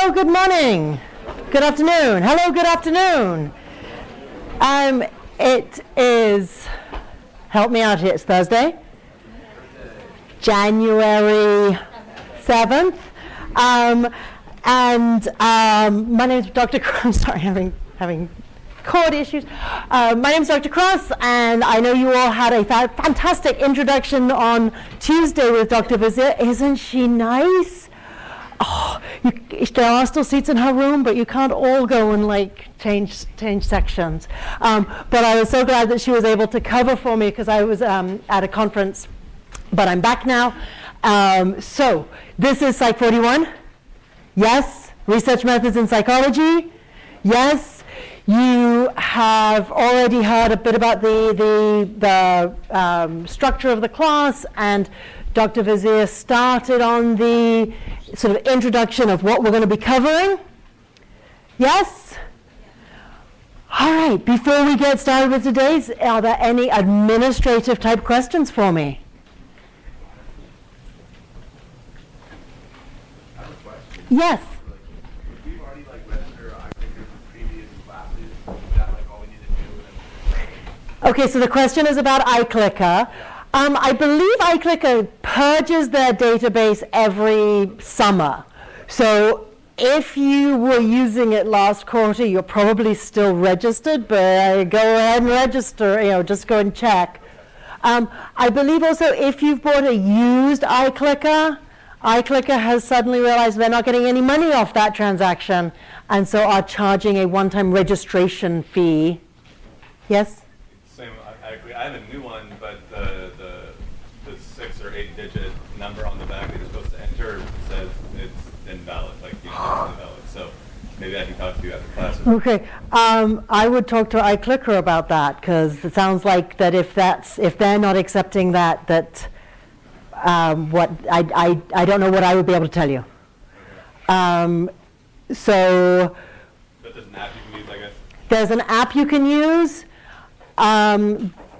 Hello, good morning. Good afternoon. Hello, good afternoon. It is, help me out here, it's Thursday, January 7th. My name is Dr. Cross. I'm sorry, having cord issues. My name is Dr. Cross, and I know you all had a fantastic introduction on Tuesday with Dr. Vizier. Isn't she nice? Oh, there are still seats in her room, but you can't all go and change sections. But I was so glad that she was able to cover for me because I was at a conference, but I'm back now. So this is Psych 41. Yes. Research methods in psychology. Yes. You have already heard a bit about the structure of the class, and Dr. Vizier started on the sort of introduction of what we're going to be covering. Yes? All right, before we get started with today's, are there any administrative type questions for me? I have a question. Yes. If we've already registered iClicker for previous classes, is that all we need to do? Okay, so the question is about iClicker. I believe iClicker purges their database every summer. So if you were using it last quarter, you're probably still registered, but go ahead and register, just go and check. I believe also if you've bought a used iClicker has suddenly realized they're not getting any money off that transaction, and so are charging a one-time registration fee. Yes? Same, I agree. I have a new one, but the 6 or 8 digit number on the back that you're supposed to enter says it's invalid, it's invalid. So maybe I can talk to you after class. Okay, I would talk to iClicker about that, because it sounds like that if they're not accepting that I don't know what I would be able to tell you. So. But there's an app you can use, I guess. There's an app you can use.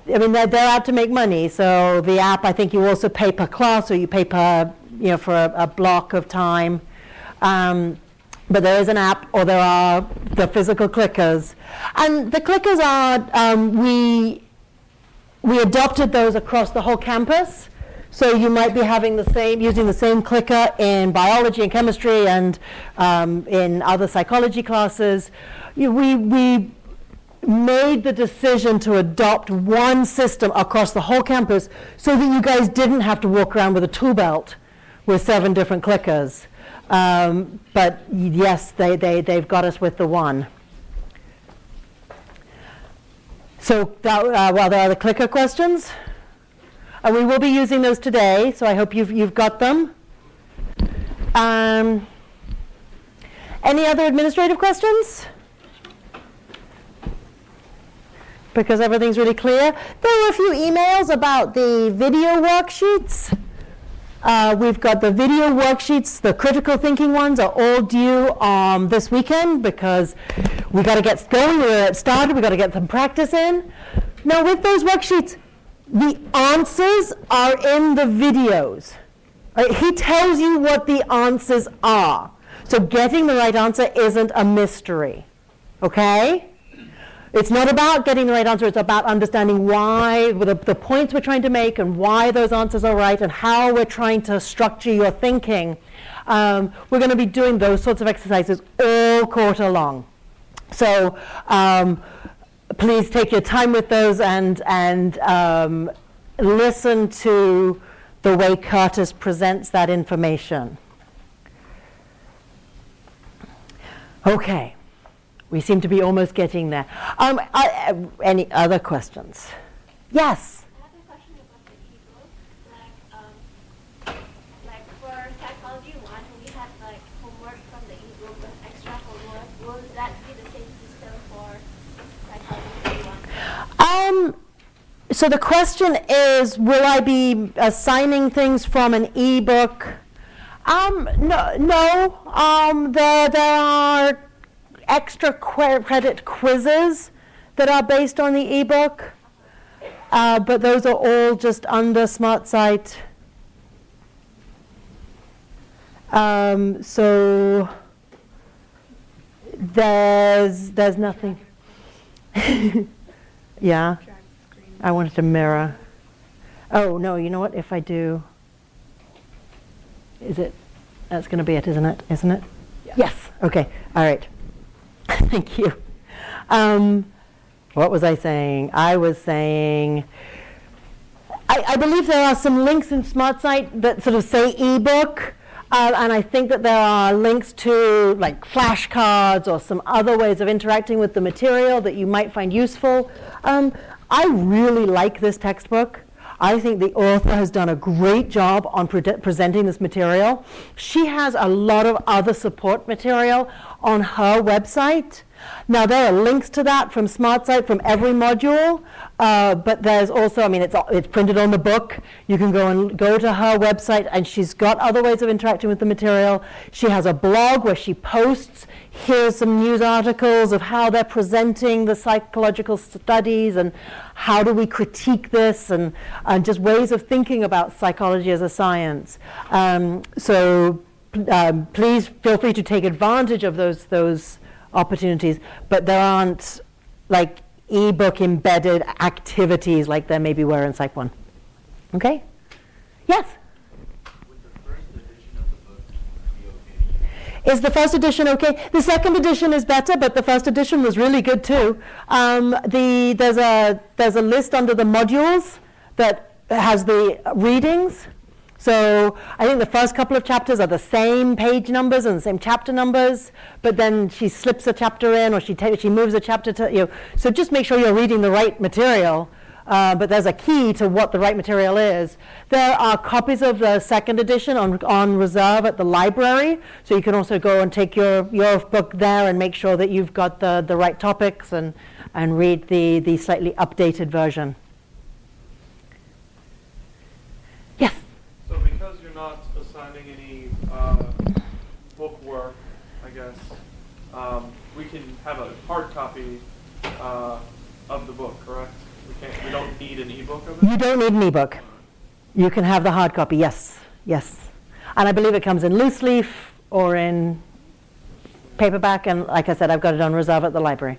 They're out to make money, so the app, I think you also pay per class, or you pay per, for a block of time. But there is an app, or there are the physical clickers. And the clickers are, we adopted those across the whole campus. So you might be using the same clicker in biology and chemistry and in other psychology classes. We made the decision to adopt one system across the whole campus so that you guys didn't have to walk around with a tool belt with 7 different clickers. But yes, they've got us with the one. So there are the clicker questions. And we will be using those today, so I hope you've got them. Any other administrative questions? Because everything's really clear. There were a few emails about the video worksheets. We've got the video worksheets, the critical thinking ones are all due this weekend because we got to get going, we're started, we got to get some practice in. Now with those worksheets, the answers are in the videos. He tells you what the answers are. So getting the right answer isn't a mystery, okay? It's not about getting the right answer, it's about understanding why, the points we're trying to make and why those answers are right and how we're trying to structure your thinking. We're going to be doing those sorts of exercises all quarter long. So please take your time with those and listen to the way Curtis presents that information. Okay. We seem to be almost getting there. Any other questions? Yes? I have a question about the ebook. For Psychology 1, we had homework from the ebook with extra homework. Will that be the same system for Psychology 1? So the question is, will I be assigning things from an ebook? No. There are extra credit quizzes that are based on the ebook, but those are all just under SmartSight. So There's nothing. Yeah, I wanted to mirror. Oh, no, you know what? If I do, that's going to be it, isn't it? Isn't it? Yeah. Yes. Okay. All right. Thank you. What was I saying? I was saying, I believe there are some links in SmartSite that sort of say ebook. And I think that there are links to like flashcards or some other ways of interacting with the material that you might find useful. I really like this textbook. I think the author has done a great job on presenting this material. She has a lot of other support material on her website. Now, there are links to that from SmartSite from every module, but there's also, I mean, it's printed on the book. You can go to her website, and she's got other ways of interacting with the material. She has a blog where she posts, here's some news articles of how they're presenting the psychological studies and how do we critique this, and just ways of thinking about psychology as a science. So please feel free to take advantage of those opportunities, but there aren't like ebook embedded activities like there maybe were in Psych 1. Okay? Yes? Would the first edition of the book be okay? Is the first edition okay? The second edition is better, but the first edition was really good too. There's a list under the modules that has the readings. So I think the first couple of chapters are the same page numbers and the same chapter numbers, but then she slips a chapter in, or she moves a chapter to, so just make sure you're reading the right material, but there's a key to what the right material is. There are copies of the second edition on reserve at the library, so you can also go and take your book there and make sure that you've got the right topics and read the slightly updated version. Yes? So because you're not assigning any book work, I guess, we can have a hard copy of the book, correct? We don't need an ebook of it? You don't need an ebook. You can have the hard copy, yes. Yes. And I believe it comes in loose leaf or in paperback, and like I said, I've got it on reserve at the library.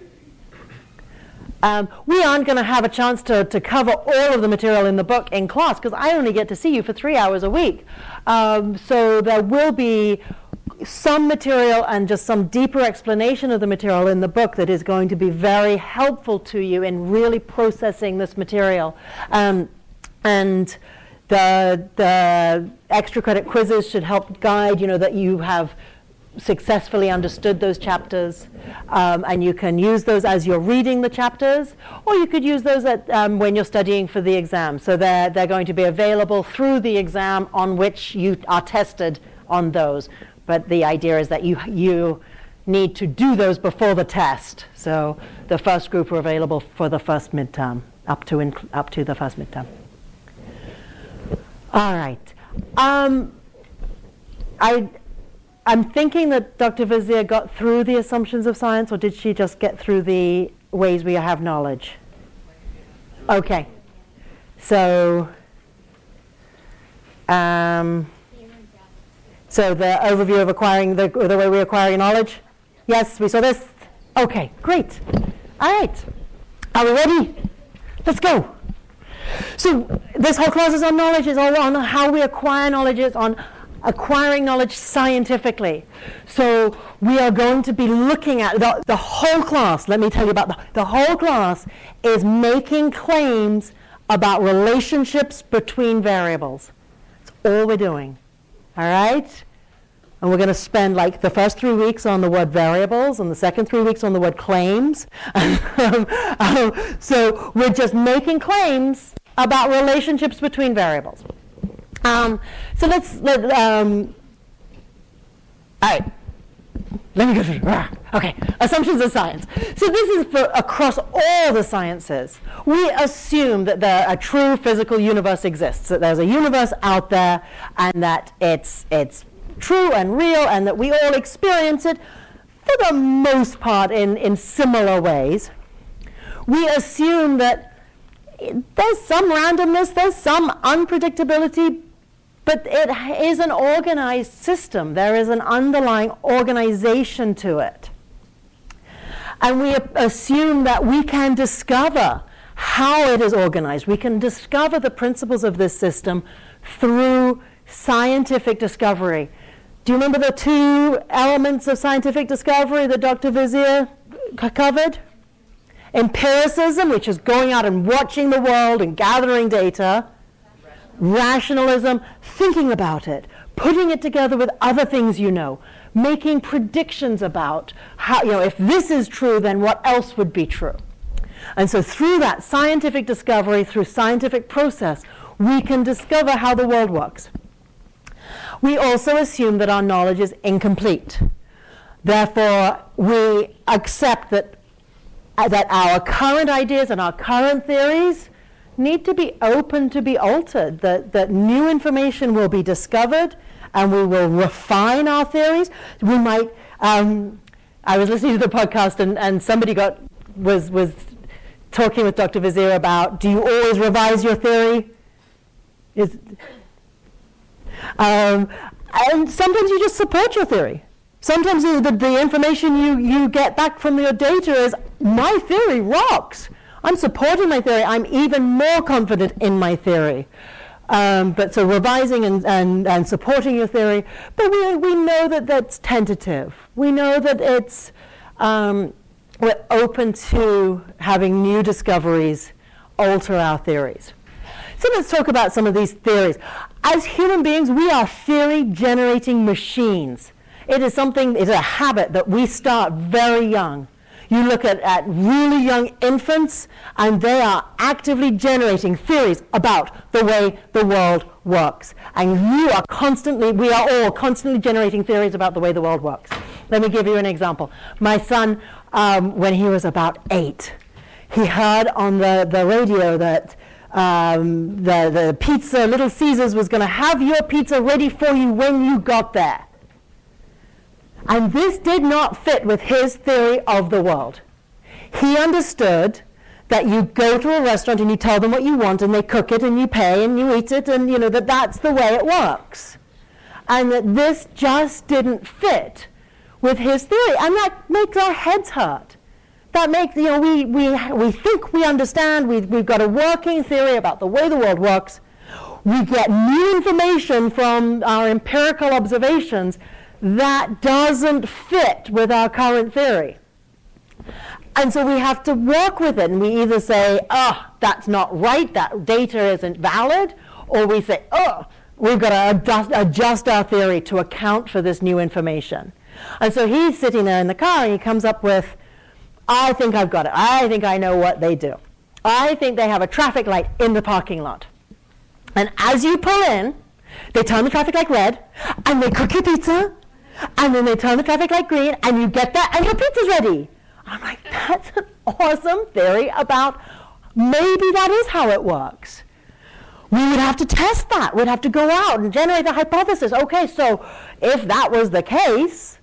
We aren't going to have a chance to cover all of the material in the book in class, because I only get to see you for 3 hours a week. So there will be some material and just some deeper explanation of the material in the book that is going to be very helpful to you in really processing this material. And the extra credit quizzes should help guide, that you have successfully understood those chapters, and you can use those as you're reading the chapters, or you could use those when you're studying for the exam. So they're going to be available through the exam on which you are tested on those. But the idea is that you need to do those before the test. So the first group are available for the first midterm, up to the first midterm. All right. I'm thinking that Dr. Vizier got through the assumptions of science, or did she just get through the ways we have knowledge? Okay. So, so the overview of acquiring the way we acquire knowledge? Yes, we saw this? Okay, great. All right. Are we ready? Let's go. So this whole class is on knowledge, is all on how we acquire knowledge, is on acquiring knowledge scientifically. So we are going to be looking at the whole class. Let me tell you about the whole class is making claims about relationships between variables. That's all we're doing. All right? And we're going to spend like the first 3 weeks on the word variables and the second 3 weeks on the word claims. So we're just making claims about relationships between variables. So all right, let me go through. Okay, assumptions of science. So this is for across all the sciences. We assume that a true physical universe exists, that there's a universe out there, and that it's true and real, and that we all experience it for the most part in similar ways. We assume that there's some randomness, there's some unpredictability, but it is an organized system. There is an underlying organization to it. And we assume that we can discover how it is organized. We can discover the principles of this system through scientific discovery. Do you remember the two elements of scientific discovery that Dr. Vizier covered? Empiricism, which is going out and watching the world and gathering data. Rationalism, thinking about it, putting it together with other things you know, making predictions about how, if this is true, then what else would be true. And so through that scientific discovery, through scientific process, we can discover how the world works. We also assume that our knowledge is incomplete. Therefore, we accept that our current ideas and our current theories need to be open to be altered, that new information will be discovered and we will refine our theories. We might, I was listening to the podcast and somebody was talking with Dr. Vizier about, do you always revise your theory? And sometimes you just support your theory. Sometimes the information you get back from your data is, my theory rocks. I'm supporting my theory. I'm even more confident in my theory. But so revising and supporting your theory, but we know that that's tentative. We know that it's, we're open to having new discoveries alter our theories. So let's talk about some of these theories. As human beings, we are theory-generating machines. It is a habit that we start very young. You look at really young infants, and they are actively generating theories about the way the world works. And we are all constantly generating theories about the way the world works. Let me give you an example. My son, when he was about 8, he heard on the radio that the pizza, Little Caesars, was going to have your pizza ready for you when you got there. And this did not fit with his theory of the world. He understood that you go to a restaurant and you tell them what you want and they cook it and you pay and you eat it and that's the way it works. And that this just didn't fit with his theory. And that makes our heads hurt. That makes, we think we understand, we've got a working theory about the way the world works. We get new information from our empirical observations that doesn't fit with our current theory. And so we have to work with it, and we either say, that's not right, that data isn't valid, or we say, we've got to adjust our theory to account for this new information. And so he's sitting there in the car, and he comes up with, I think I've got it. I think I know what they do. I think they have a traffic light in the parking lot. And as you pull in, they turn the traffic light red, and they cook your pizza, and then they turn the traffic light green, and you get that, and your pizza's ready. I'm like, that's an awesome theory about maybe that is how it works. We would have to test that. We'd have to go out and generate a hypothesis. Okay, so if that was the case,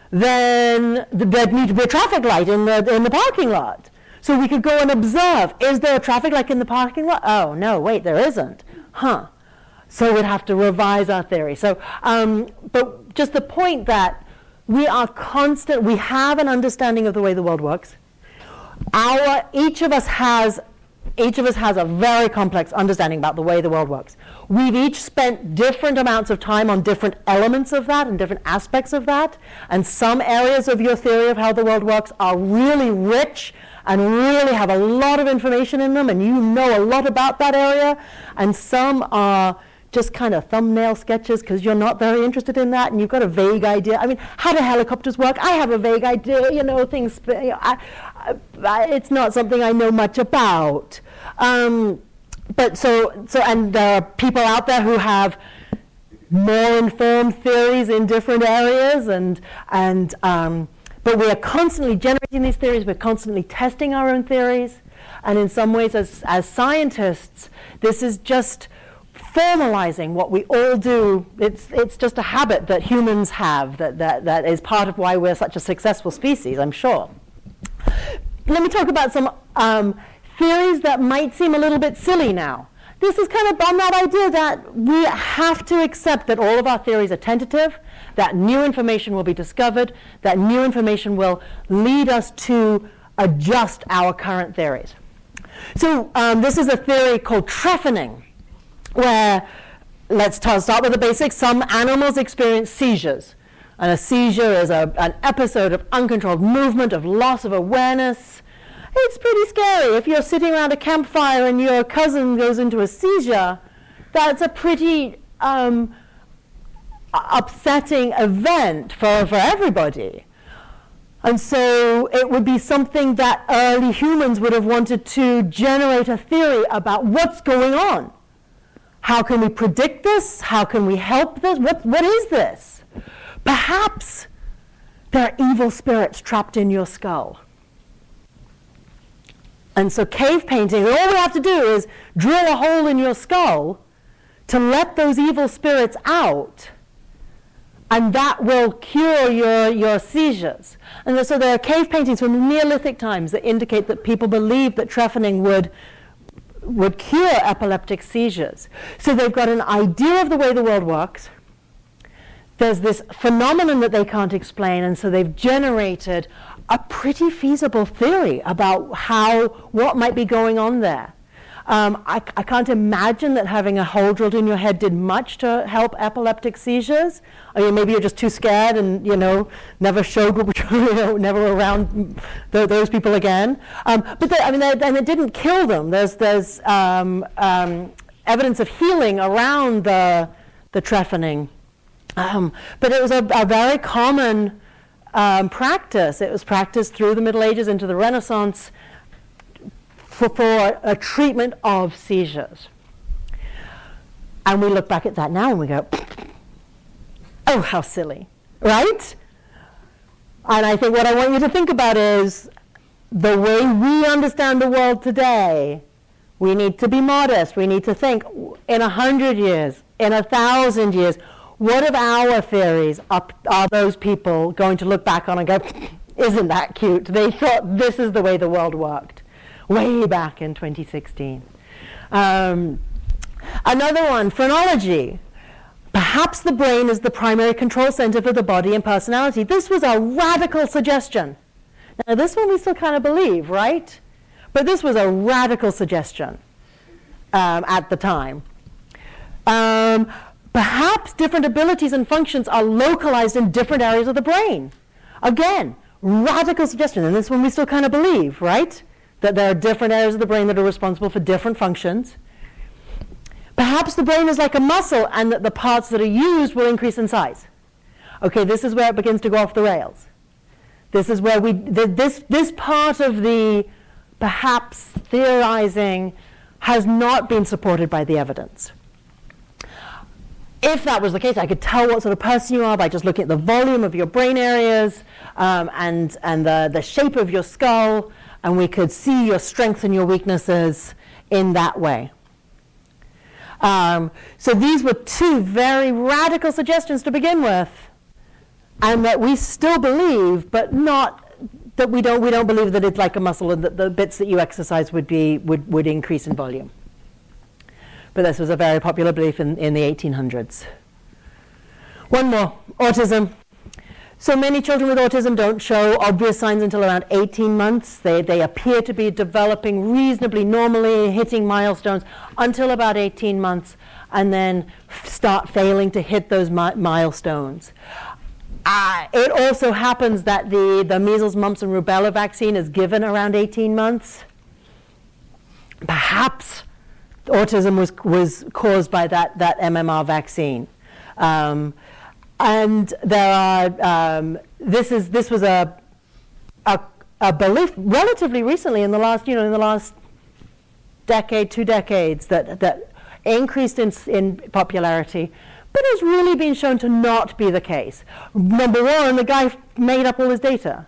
then there'd need to be a traffic light in the parking lot. So we could go and observe, is there a traffic light in the parking lot? Oh, no, wait, there isn't. So we'd have to revise our theory. So, but just the point that we have an understanding of the way the world works. Each of us has a very complex understanding about the way the world works. We've each spent different amounts of time on different elements of that and different aspects of that. And some areas of your theory of how the world works are really rich and really have a lot of information in them, and you know a lot about that area. And some are just kind of thumbnail sketches because you're not very interested in that and you've got a vague idea. I mean, how do helicopters work? I have a vague idea, things. It's not something I know much about. But and there are people out there who have more informed theories in different areas, but we are constantly generating these theories. We're constantly testing our own theories, and in some ways, as scientists, this is just formalizing what we all do. It's just a habit that humans have that is part of why we're such a successful species, I'm sure. Let me talk about some theories that might seem a little bit silly now. This is kind of on that idea that we have to accept that all of our theories are tentative that new information will be discovered, that new information will lead us to adjust our current theories. So this is a theory called trephining, where, let's start with the basics. Some animals experience seizures. And a seizure is an episode of uncontrolled movement, of loss of awareness. It's pretty scary. If you're sitting around a campfire and your cousin goes into a seizure, that's a pretty upsetting event for everybody. And so it would be something that early humans would have wanted to generate a theory about what's going on. How can we predict this? How can we help this? What is this? Perhaps there are evil spirits trapped in your skull. And so cave painting, all we have to do is drill a hole in your skull to let those evil spirits out, and that will cure your seizures. And so there are cave paintings from Neolithic times that indicate that people believed that trephining would cure epileptic seizures. So they've got an idea of the way the world works. There's this phenomenon that they can't explain, and so they've generated a pretty feasible theory about what might be going on there. I can't imagine that having a hole drilled in your head did much to help epileptic seizures. I mean, maybe you're just too scared and, never showed, never around those people again. But it didn't kill them. There's evidence of healing around the trephining. But it was a very common practice. It was practiced through the Middle Ages into the Renaissance for a treatment of seizures. And we look back at that now and we go, oh, how silly, right? And I think what I want you to think about is the way we understand the world today. We need to be modest. We need to think, in 100 years, in 1,000 years, what of our theories are those people going to look back on and go, isn't that cute? They thought this is the way the world worked, way back in 2016. Another one, phrenology. Perhaps the brain is the primary control center for the body and personality. This was a radical suggestion. Now, this one we still kind of believe, right? But this was a radical suggestion at the time. Perhaps different abilities and functions are localized in different areas of the brain. Again, radical suggestion, and this one we still kind of believe, right? That there are different areas of the brain that are responsible for different functions. Perhaps the brain is like a muscle and that the parts that are used will increase in size. Okay, this is where it begins to go off the rails. This is where this part of the perhaps theorizing has not been supported by the evidence. If that was the case, I could tell what sort of person you are by just looking at the volume of your brain areas and the shape of your skull, and we could see your strengths and your weaknesses in that way. So these were two very radical suggestions to begin with, and that we still believe, but not that we don't believe that it's like a muscle and that the bits that you exercise would increase in volume. But this was a very popular belief in the 1800s. One more, autism. So many children with autism don't show obvious signs until around 18 months. They appear to be developing reasonably normally, hitting milestones until about 18 months, and then start failing to hit those milestones. It also happens that the measles, mumps, and rubella vaccine is given around 18 months. Perhaps autism was caused by that MMR vaccine. And there are, this was a belief relatively recently in the last decade, 2 decades, that increased in popularity, but has really been shown to not be the case. Number one, the guy made up all his data.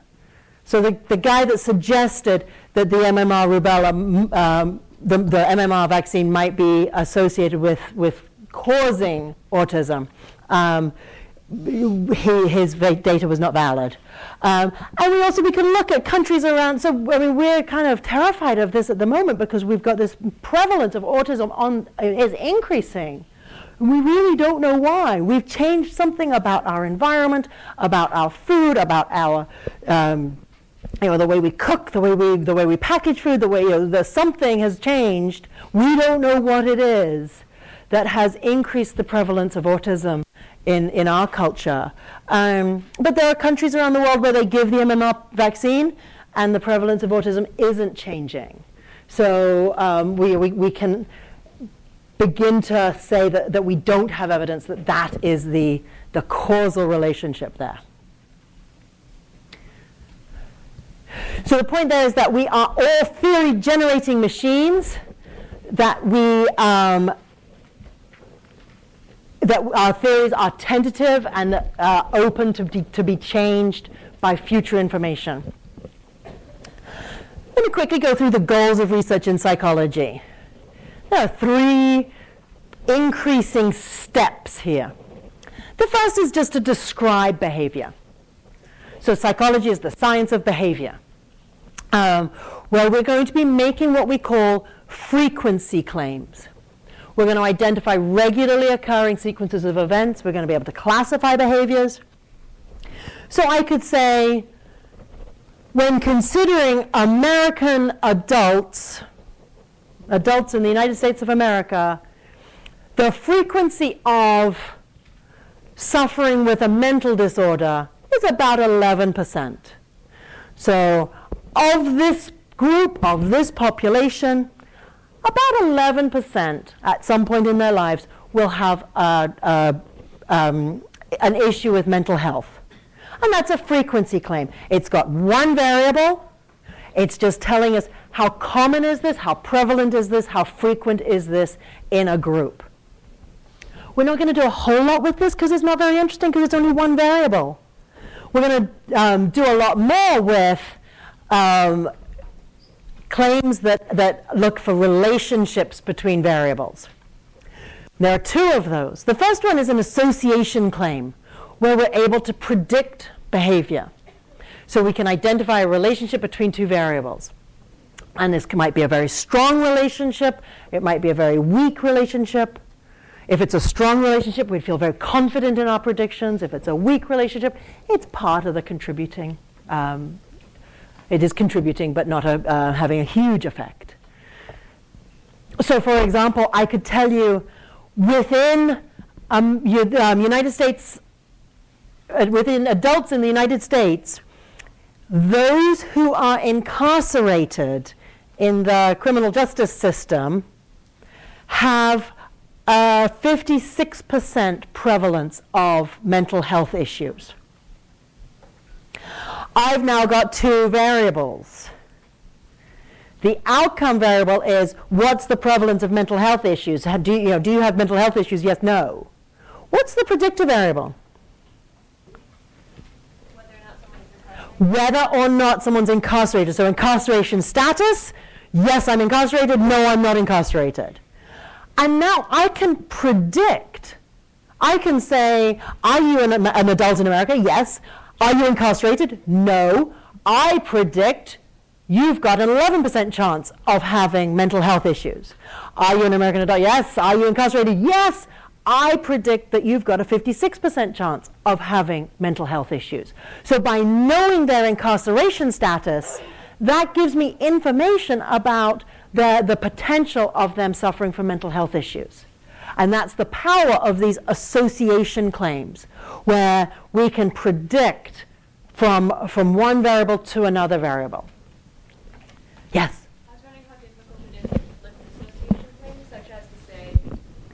So the guy that suggested that the MMR rubella, the MMR vaccine might be associated with causing autism, his data was not valid. And we can look at countries around, so I mean, we're kind of terrified of this at the moment because we've got this prevalence of autism is increasing And we really don't know why. We've changed something about our environment, about our food, about our, the way we cook, the way we package food, the way something has changed. We don't know what it is that has increased the prevalence of autism in our culture. But there are countries around the world where they give the MMR vaccine, and the prevalence of autism isn't changing. So we can begin to say that we don't have evidence that that is the causal relationship there. So the point there is that we are all theory-generating machines, that that our theories are tentative and open to be changed by future information. Let me quickly go through the goals of research in psychology. There are 3 increasing steps here. The first is just to describe behavior. So psychology is the science of behavior, where we're going to be making what we call frequency claims. We're going to identify regularly occurring sequences of events. We're going to be able to classify behaviors. So I could say, when considering American adults in the United States of America, the frequency of suffering with a mental disorder is about 11%. So of this group, of this population, about 11% at some point in their lives will have an issue with mental health. And that's a frequency claim. It's got one variable. It's just telling us how common is this, how prevalent is this, how frequent is this in a group. We're not going to do a whole lot with this because it's not very interesting because it's only one variable. We're going to do a lot more with claims that look for relationships between variables. There are 2 of those. The first one is an association claim, where we're able to predict behavior. So we can identify a relationship between 2 variables. And this might be a very strong relationship. It might be a very weak relationship. If it's a strong relationship, we'd feel very confident in our predictions. If it's a weak relationship, it's part of the contributing. It is contributing, but not having a huge effect. So, for example, I could tell you within United States, within adults in the United States, those who are incarcerated in the criminal justice system have a 56% prevalence of mental health issues. I've now got 2 variables. The outcome variable is, what's the prevalence of mental health issues? Do you have mental health issues? Yes, no. What's the predictor variable? Whether or not someone's incarcerated. So incarceration status, yes, I'm incarcerated, no, I'm not incarcerated. And now I can predict. I can say, are you an adult in America? Yes. Are you incarcerated? No. I predict you've got an 11% chance of having mental health issues. Are you an American adult? Yes. Are you incarcerated? Yes. I predict that you've got a 56% chance of having mental health issues. So by knowing their incarceration status, that gives me information about the potential of them suffering from mental health issues. And that's the power of these association claims, where we can predict from one variable to another variable. Yes? I was wondering how difficult it is with association claims, such as to say,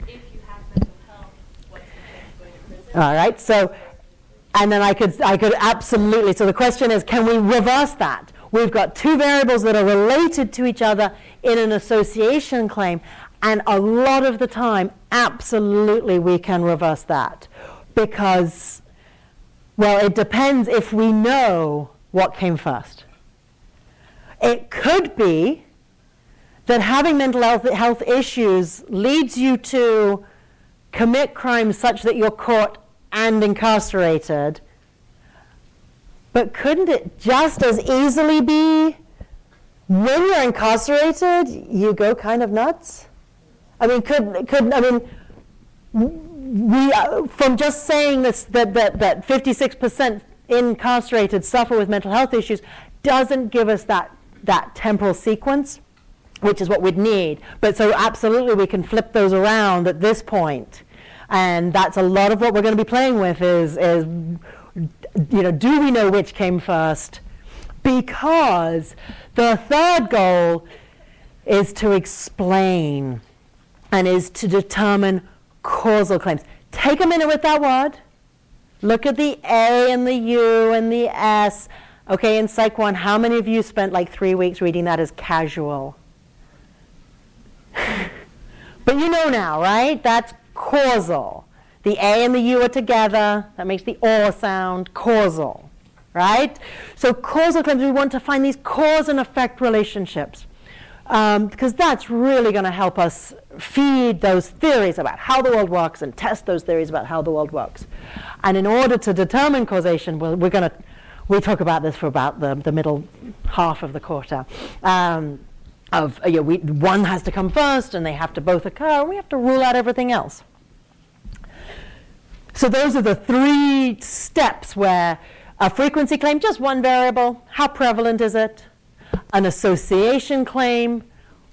if you have mental health, what's the chance of going to prison? All right, so, and then I could absolutely, so the question is, can we reverse that? We've got 2 variables that are related to each other in an association claim, and a lot of the time, absolutely we can reverse that. Because, well, it depends if we know what came first. It could be that having mental health issues leads you to commit crimes such that you're caught and incarcerated. But couldn't it just as easily be when you're incarcerated, you go kind of nuts? I mean, we from just saying this, that 56% incarcerated suffer with mental health issues doesn't give us that temporal sequence, which is what we'd need. But so absolutely we can flip those around at this point. And that's a lot of what we're going to be playing with is do we know which came first? Because the third goal is to explain and is to determine causal claims. Take a minute with that word. Look at the A and the U and the S. Okay, in Psych 1, how many of you spent like 3 weeks reading that as casual? But you know now, right? That's causal. The A and the U are together. That makes the or sound, causal. Right? So causal claims, we want to find these cause and effect relationships. Because that's really going to help us feed those theories about how the world works and test those theories about how the world works. And in order to determine causation, we talk about this for about the middle half of the quarter. One has to come first, and they have to both occur, and we have to rule out everything else. So those are the 3 steps where a frequency claim, just one variable, how prevalent is it? An association claim,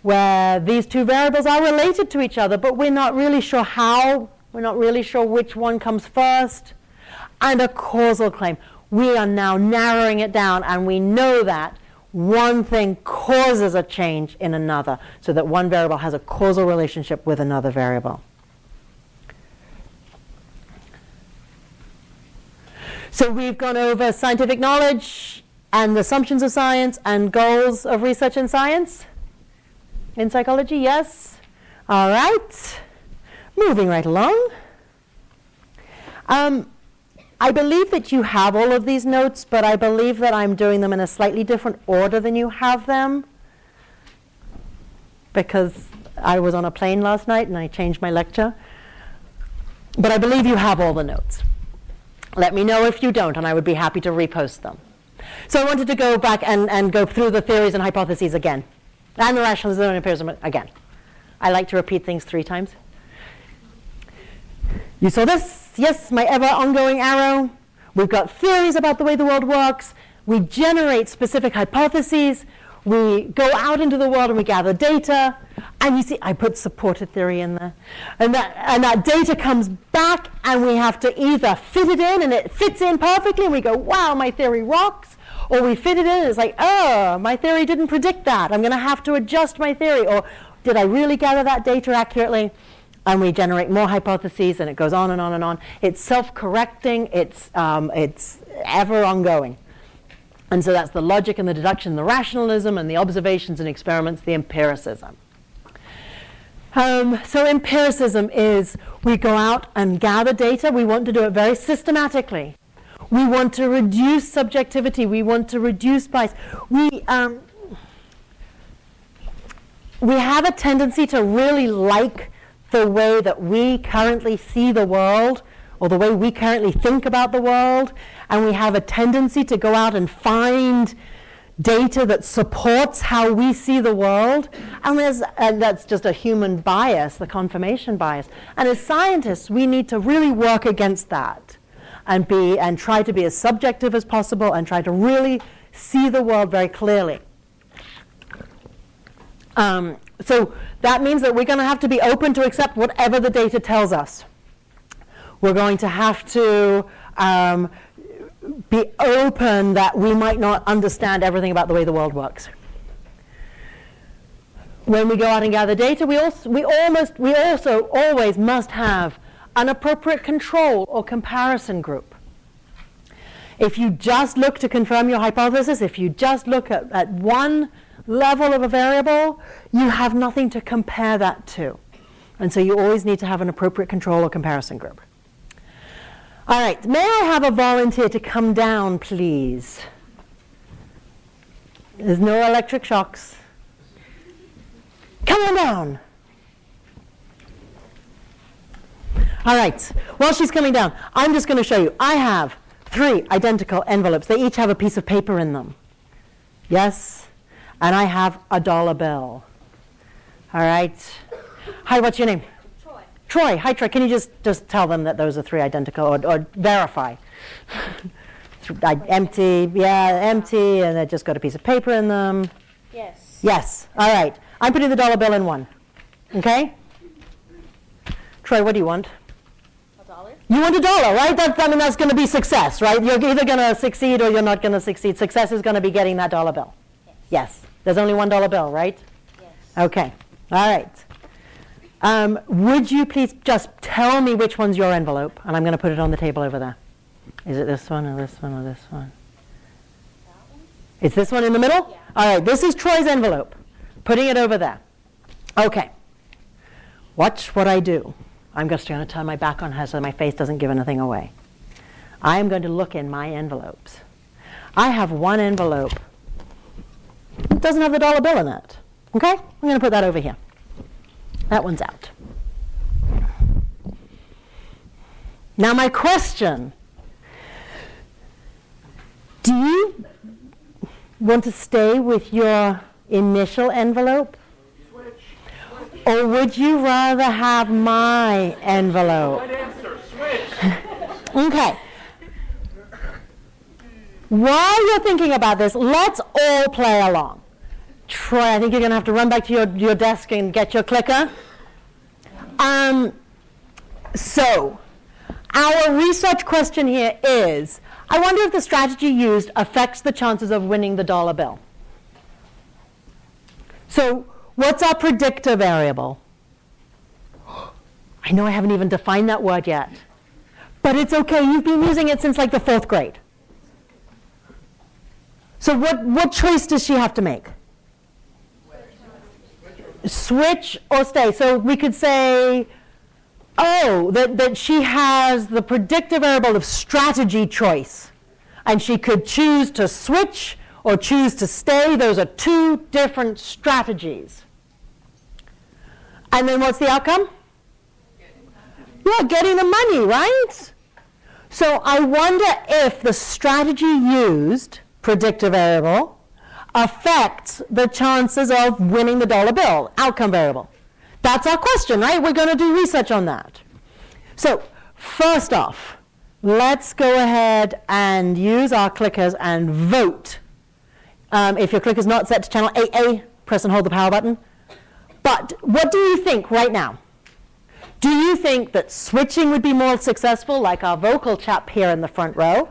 where these 2 variables are related to each other, but we're not really sure how, we're not really sure which one comes first. And a causal claim. We are now narrowing it down, and we know that one thing causes a change in another, so that one variable has a causal relationship with another variable. So we've gone over scientific knowledge and assumptions of science and goals of research in science. In psychology, yes? All right. Moving right along. I believe that you have all of these notes, but I believe that I'm doing them in a slightly different order than you have them, because I was on a plane last night and I changed my lecture. But I believe you have all the notes. Let me know if you don't, and I would be happy to repost them. So I wanted to go back and go through the theories and hypotheses again, and the rationalism and empiricism again. I like to repeat things 3 times. You saw this? Yes, my ever ongoing arrow. We've got theories about the way the world works. We generate specific hypotheses. We go out into the world and we gather data. And you see, I put supported theory in there. And that data comes back, and we have to either fit it in, and it fits in perfectly, and we go, wow, my theory rocks. Or we fit it in, and it's like, oh, my theory didn't predict that. I'm going to have to adjust my theory. Or did I really gather that data accurately? And we generate more hypotheses, and it goes on and on and on. It's self-correcting. It's ever ongoing. And so that's the logic and the deduction, the rationalism, and the observations and experiments, the empiricism. So empiricism is we go out and gather data. We want to do it very systematically. We want to reduce subjectivity. We want to reduce bias. We have a tendency to really like the way that we currently see the world, or the way we currently think about the world, and we have a tendency to go out and find data that supports how we see the world, and that's just a human bias, the confirmation bias. And as scientists, we need to really work against that, and try to be as subjective as possible, and try to really see the world very clearly. So that means that we're going to have to be open to accept whatever the data tells us. We're going to have to be open that we might not understand everything about the way the world works. When we go out and gather data, we also always must have an appropriate control or comparison group. If you just look to confirm your hypothesis, if you just look at one level of a variable, you have nothing to compare that to. And so you always need to have an appropriate control or comparison group. All right, may I have a volunteer to come down, please? There's no electric shocks. Come on down. All right, while she's coming down, I'm just going to show you. I have 3 identical envelopes. They each have a piece of paper in them. Yes? And I have a $1 bill. All right. Hi, what's your name? Troy. Troy, hi Troy, can you just tell them that those are 3 identical, or verify? Empty, yeah, empty, and they just got a piece of paper in them. Yes. Yes, all right. I'm putting the dollar bill in one, okay? Troy, what do you want? $1? You want $1, right? That's going to be success, right? You're either going to succeed or you're not going to succeed. Success is going to be getting that dollar bill. Yes. There's only $1 bill, right? Yes. Okay. All right. Would you please just tell me which one's your envelope? And I'm going to put it on the table over there. Is it this one or this one or this one? That one? It's this one in the middle? Yeah. All right. This is Troy's envelope. Putting it over there. Okay. Watch what I do. I'm just going to turn my back on her so my face doesn't give anything away. I am going to look in my envelopes. I have one envelope. It doesn't have the dollar bill in it. Okay? I'm going to put that over here. That one's out. Now my question. Do you want to stay with your initial envelope? Or would you rather have my envelope? Right answer, switch. Okay. While you're thinking about this, let's all play along. Troy, I think you're going to have to run back to your desk and get your clicker. So, our research question here is, I wonder if the strategy used affects the chances of winning the dollar bill. So, what's our predictor variable? I know I haven't even defined that word yet. But it's okay, you've been using it since like the 4th grade. So what choice does she have to make? Switch or stay. So we could say, oh, that she has the predictor variable of strategy choice. And she could choose to switch or choose to stay. Those are 2 different strategies. And then what's the outcome? Yeah, getting the money, right? So I wonder if the strategy used, predictor variable, affects the chances of winning the dollar bill, outcome variable. That's our question, right? We're going to do research on that. So first off, let's go ahead and use our clickers and vote. If your clicker is not set to channel 8A, press and hold the power button. But what do you think right now? Do you think that switching would be more successful, like our vocal chap here in the front row?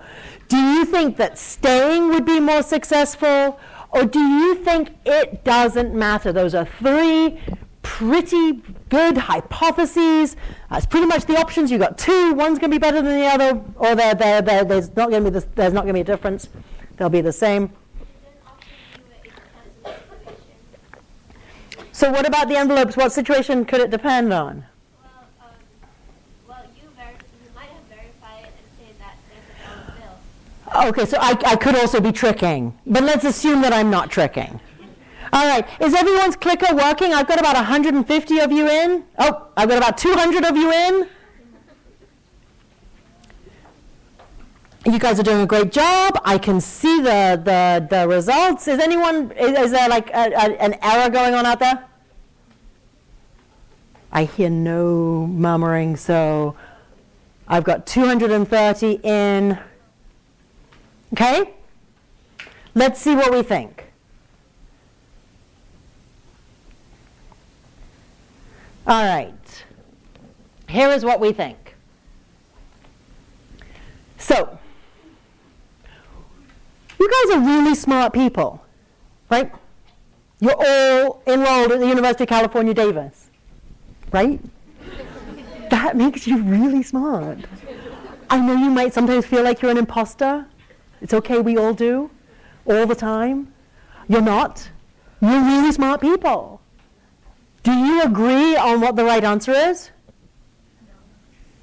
Do you think that staying would be more successful? Or do you think it doesn't matter? Those are 3 pretty good hypotheses. That's pretty much the options. You've got 2. One's going to be better than the other, or there's not going to be a difference. They'll be the same. So what about the envelopes? What situation could it depend on? You might have verified it and say that there's a dollar bill. Okay, so I could also be tricking. But let's assume that I'm not tricking. All right, is everyone's clicker working? I've got about 150 of you in. Oh, I've got about 200 of you in. You guys are doing a great job. I can see the results. Is there like an error going on out there? I hear no murmuring, so I've got 230 in. Okay? Let's see what we think. All right. Here is what we think. So, you guys are really smart people, right? You're all enrolled at the University of California, Davis, right? That makes you really smart. I know you might sometimes feel like you're an imposter. It's okay, we all do, all the time. You're not. You're really smart people. Do you agree on what the right answer is?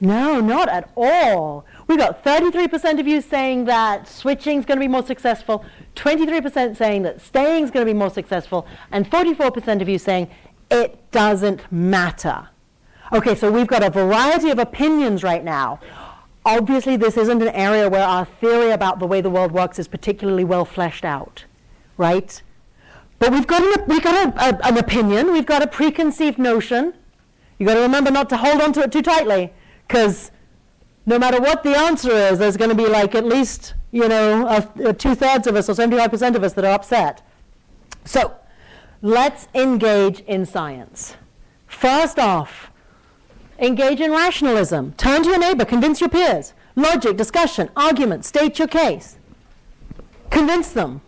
No, not at all. We got 33% of you saying that switching is going to be more successful, 23% saying that staying is going to be more successful, and 44% of you saying it doesn't matter. Okay, so we've got a variety of opinions right now. Obviously, this isn't an area where our theory about the way the world works is particularly well fleshed out, right? But we've got an opinion, we've got a preconceived notion. You got to remember not to hold on to it too tightly, because no matter what the answer is, there's going to be like at least, 2/3 of us or 75% of us that are upset. So let's engage in science. First off, engage in rationalism. Turn to your neighbor, convince your peers. Logic, discussion, argument, state your case. Convince them.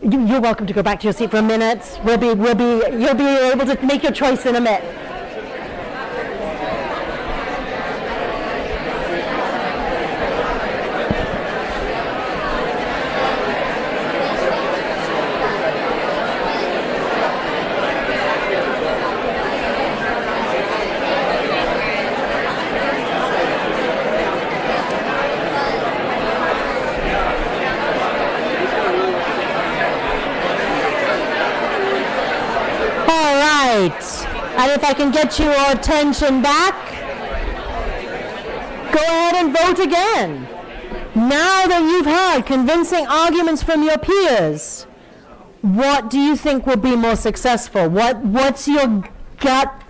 You're welcome to go back to your seat for a minute. You'll be able to make your choice in a minute. And if I can get your attention back, go ahead and vote again. Now that you've heard convincing arguments from your peers, what do you think will be more successful? What's your gut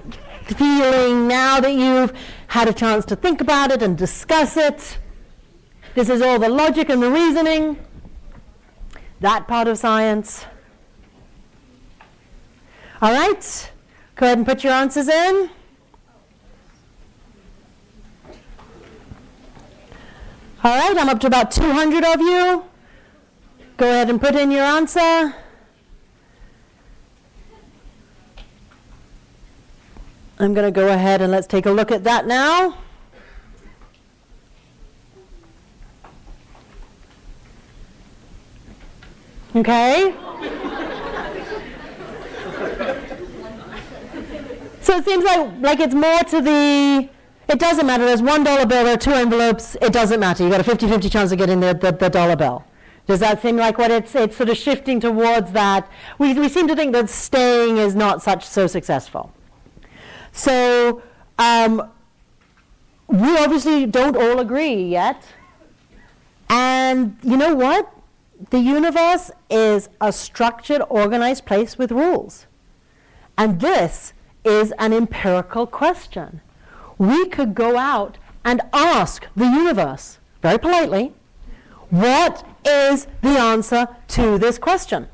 feeling now that you've had a chance to think about it and discuss it? This is all the logic and the reasoning, that part of science. All right. Go ahead and put your answers in. All right, I'm up to about 200 of you. Go ahead and put in your answer. I'm going to go ahead and let's take a look at that now. Okay. So it seems like it's more to the, it doesn't matter, there's $1 bill, there are 2 envelopes, it doesn't matter. You've got a 50-50 chance of getting the dollar bill. Does that seem like what it's sort of shifting towards that? We seem to think that staying is not so successful. So we obviously don't all agree yet. And you know what? The universe is a structured, organized place with rules. And this is an empirical question. We could go out and ask the universe, very politely, what is the answer to this question?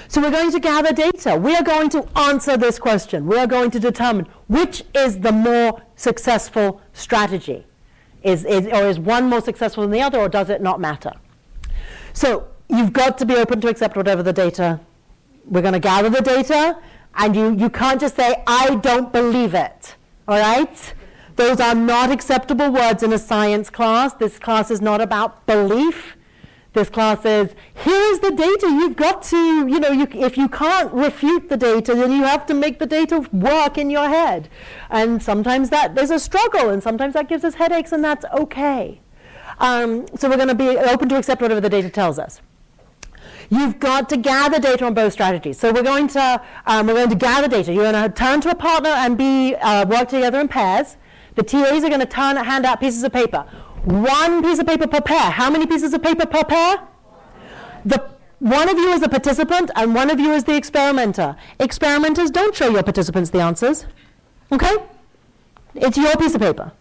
So we're going to gather data. We are going to answer this question. We are going to determine which is the more successful strategy. Is one more successful than the other, or does it not matter? So you've got to be open to accept whatever the data. We're going to gather the data. And you can't just say, I don't believe it, all right? Those are not acceptable words in a science class. This class is not about belief. This class is, here is the data. You've got to, if you can't refute the data, then you have to make the data work in your head. And sometimes there's a struggle, and sometimes that gives us headaches, and that's okay. So we're going to be open to accept whatever the data tells us. You've got to gather data on both strategies. So we're going to gather data. You're going to turn to a partner and work together in pairs. The TAs are going to hand out pieces of paper. 1 piece of paper per pair. How many pieces of paper per pair? One of you is the participant and one of you is the experimenter. Experimenters, don't show your participants the answers. Okay? It's your piece of paper.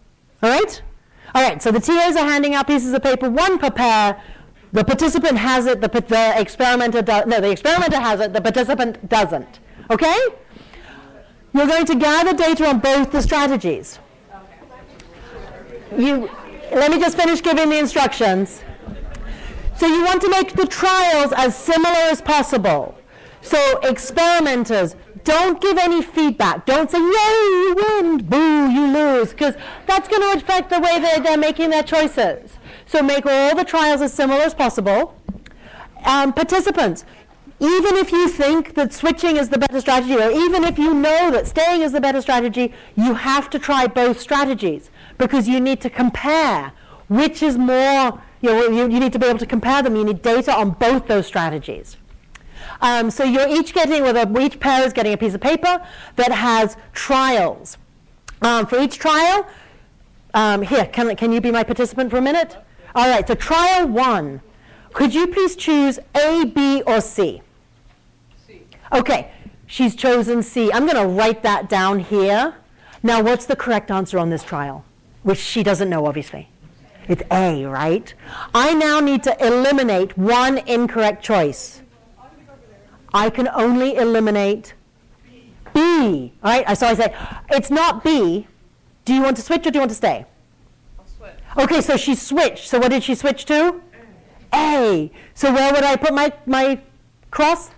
All right? All right, so the TAs are handing out pieces of paper, 1 per pair. The participant has it, the experimenter does. No, the experimenter has it, the participant doesn't. Okay? You're going to gather data on both the strategies. Let me just finish giving the instructions. So you want to make the trials as similar as possible. So experimenters, don't give any feedback. Don't say, yay, you win, boo, you lose, because that's going to affect the way they're making their choices. So make all the trials as similar as possible. Participants, even if you think that switching is the better strategy, or even if you know that staying is the better strategy, you have to try both strategies, because you need to compare which is more, you need to be able to compare them. You need data on both those strategies. So you're each each pair is getting a piece of paper that has trials. For each trial, here, can you be my participant for a minute? All right, so trial 1. Could you please choose A, B, or C? C. Okay, She's chosen C. I'm going to write that down here. Now, what's the correct answer on this trial? Which she doesn't know, obviously. It's A, right? I now need to eliminate one incorrect choice. I can only eliminate B. All right? So I say, it's not B. Do you want to switch or do you want to stay? I'll switch. Okay, so she switched. So what did she switch to? A. So where would I put my cross?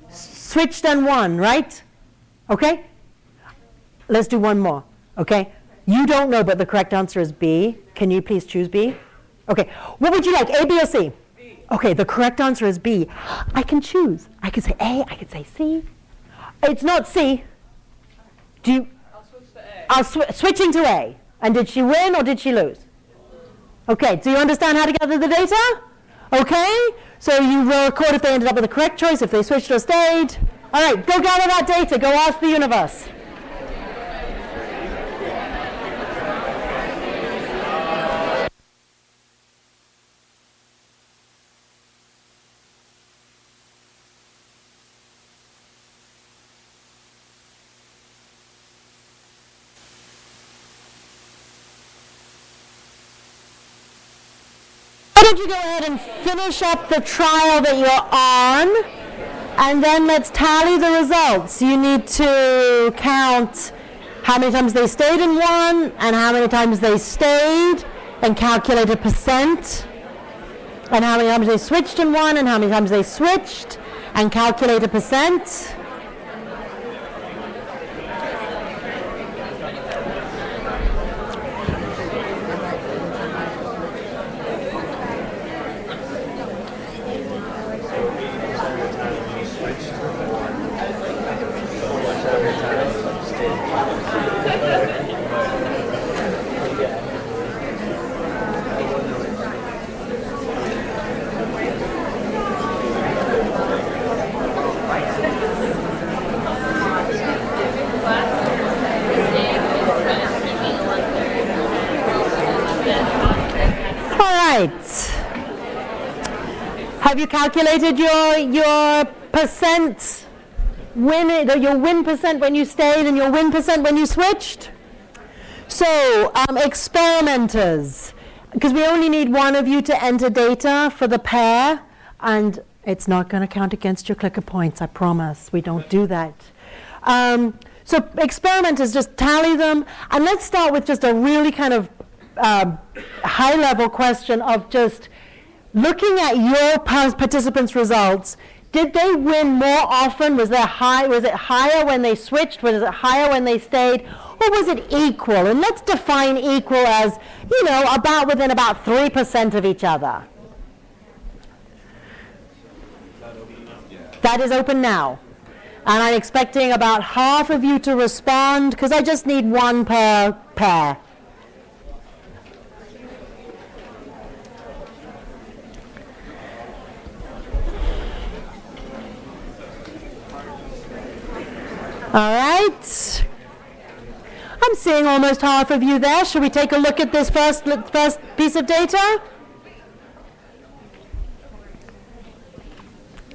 Switched and one, right? Okay? Let's do one more, okay? You don't know, but the correct answer is B. Can you please choose B? Okay, what would you like, A, B, or C? B. Okay, the correct answer is B. I can choose. I can say A, I can say C. It's not C. Do you? I'll switch to A. Switching to A. And did she win or did she lose? Okay, do you understand how to gather the data? Okay, so you will record if they ended up with the correct choice, if they switched or stayed. All right, go gather that data. Go ask the universe. Why don't you go ahead and finish up the trial that you're on, and then let's tally the results. You need to count how many times they stayed in one and how many times they stayed, and calculate a percent, and how many times they switched in one and how many times they switched, and calculate a percent. Have you calculated your percent win, your win percent when you stayed and your win percent when you switched? So experimenters, because we only need one of you to enter data for the pair, and it's not going to count against your clicker points, I promise. We don't do that. So experimenters, just tally them, and let's start with just a really kind of high-level question of just looking at your participants' results. Did they win more often? Was it higher when they switched? Was it higher when they stayed? Or was it equal? And let's define equal as, about within about 3% of each other. That is open now. And I'm expecting about half of you to respond, because I just need one per pair. All right. I'm seeing almost half of you there. Should we take a look at this first piece of data?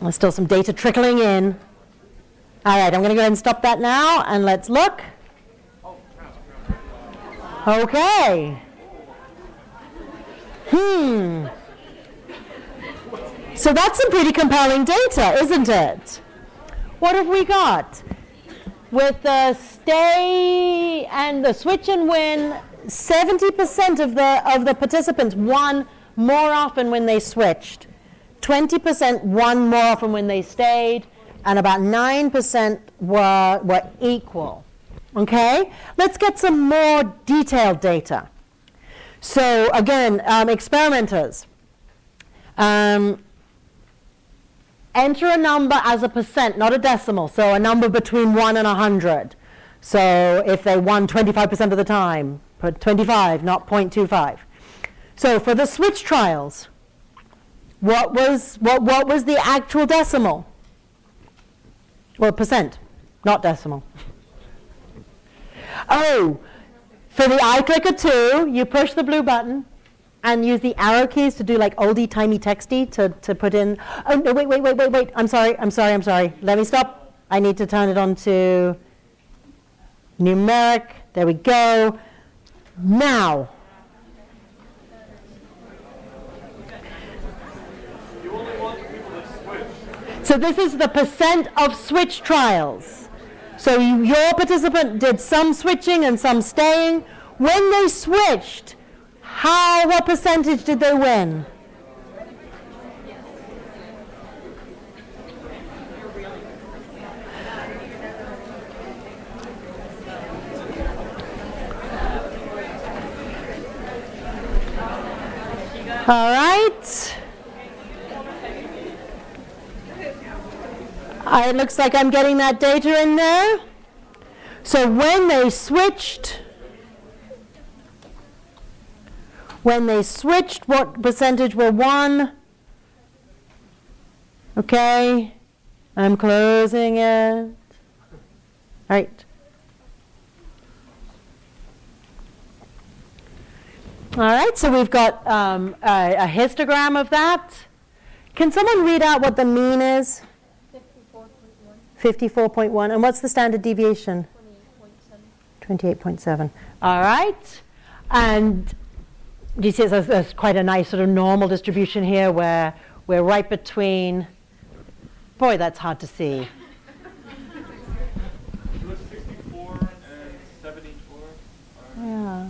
There's still some data trickling in. All right, I'm going to go ahead and stop that now, and let's look. Okay. So that's some pretty compelling data, isn't it? What have we got? With the stay and the switch and win, 70% of the participants won more often when they switched. 20% won more often when they stayed, and about 9% were equal. Okay? Let's get some more detailed data. So again, experimenters. Enter a number as a percent, not a decimal, so a number between 1 and 100. So if they won 25% of the time, put 25, not 0.25. So for the switch trials, what was the actual decimal? Or percent, not decimal. Oh, for the iClicker 2, you push the blue button and use the arrow keys to do like oldie-timey texty to put in. Oh, no, wait. I'm sorry. Let me stop. I need to turn it on to numeric. There we go. Now, You only want the people that switch. so this is the percent of switch trials. So your participant did some switching and some staying. When they switched, what percentage did they win? All right. It looks like I'm getting that data in there. So when they switched, what percentage were won? Okay, I'm closing it. All right. All right, so we've got a histogram of that. Can someone read out what the mean is? 54.1. And what's the standard deviation? 28.7. All right. And do you see there's quite a nice sort of normal distribution here where we're right between, boy, that's hard to see. It was 64 and 74. Yeah.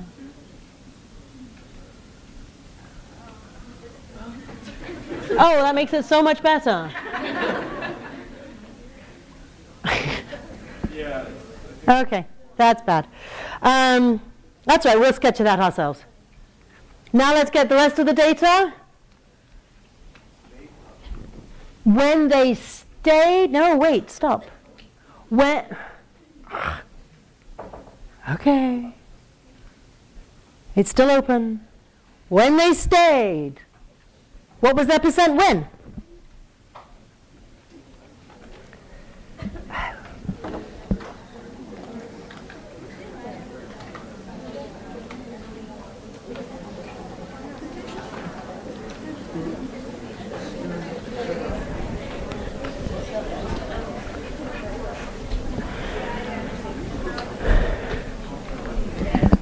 Oh, that makes it so much better. Yeah. Okay, that's bad. That's right, we'll sketch it out ourselves. Now let's get the rest of the data. When they stayed, no, wait, stop. When, okay. It's still open. When they stayed, what was their percent win?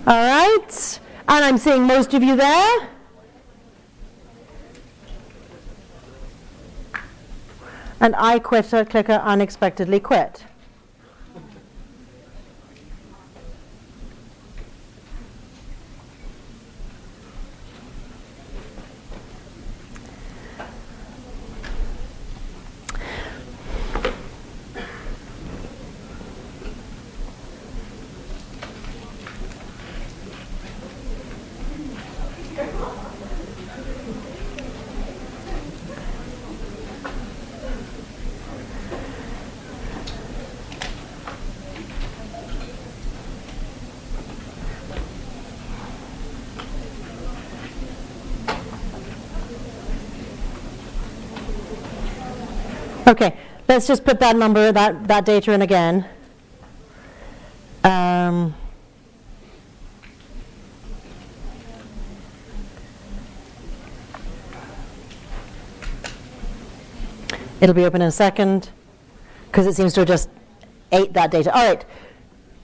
All right, and I'm seeing most of you there. And I clicker unexpectedly quit. Okay, let's just put that number, that data in again. It'll be open in a second because it seems to have just ate that data. All right,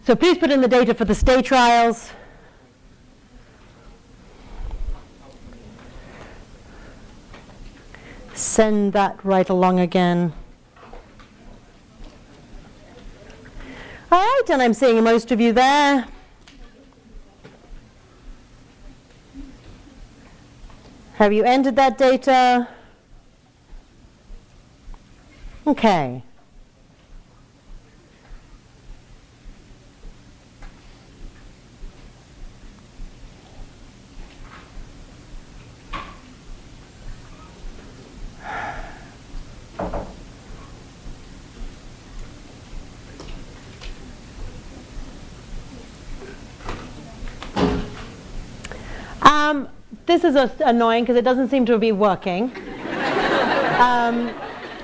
so please put in the data for the stay trials. Send that right along again. All right, and I'm seeing most of you there. Have you entered that data? Okay. This is annoying because it doesn't seem to be working.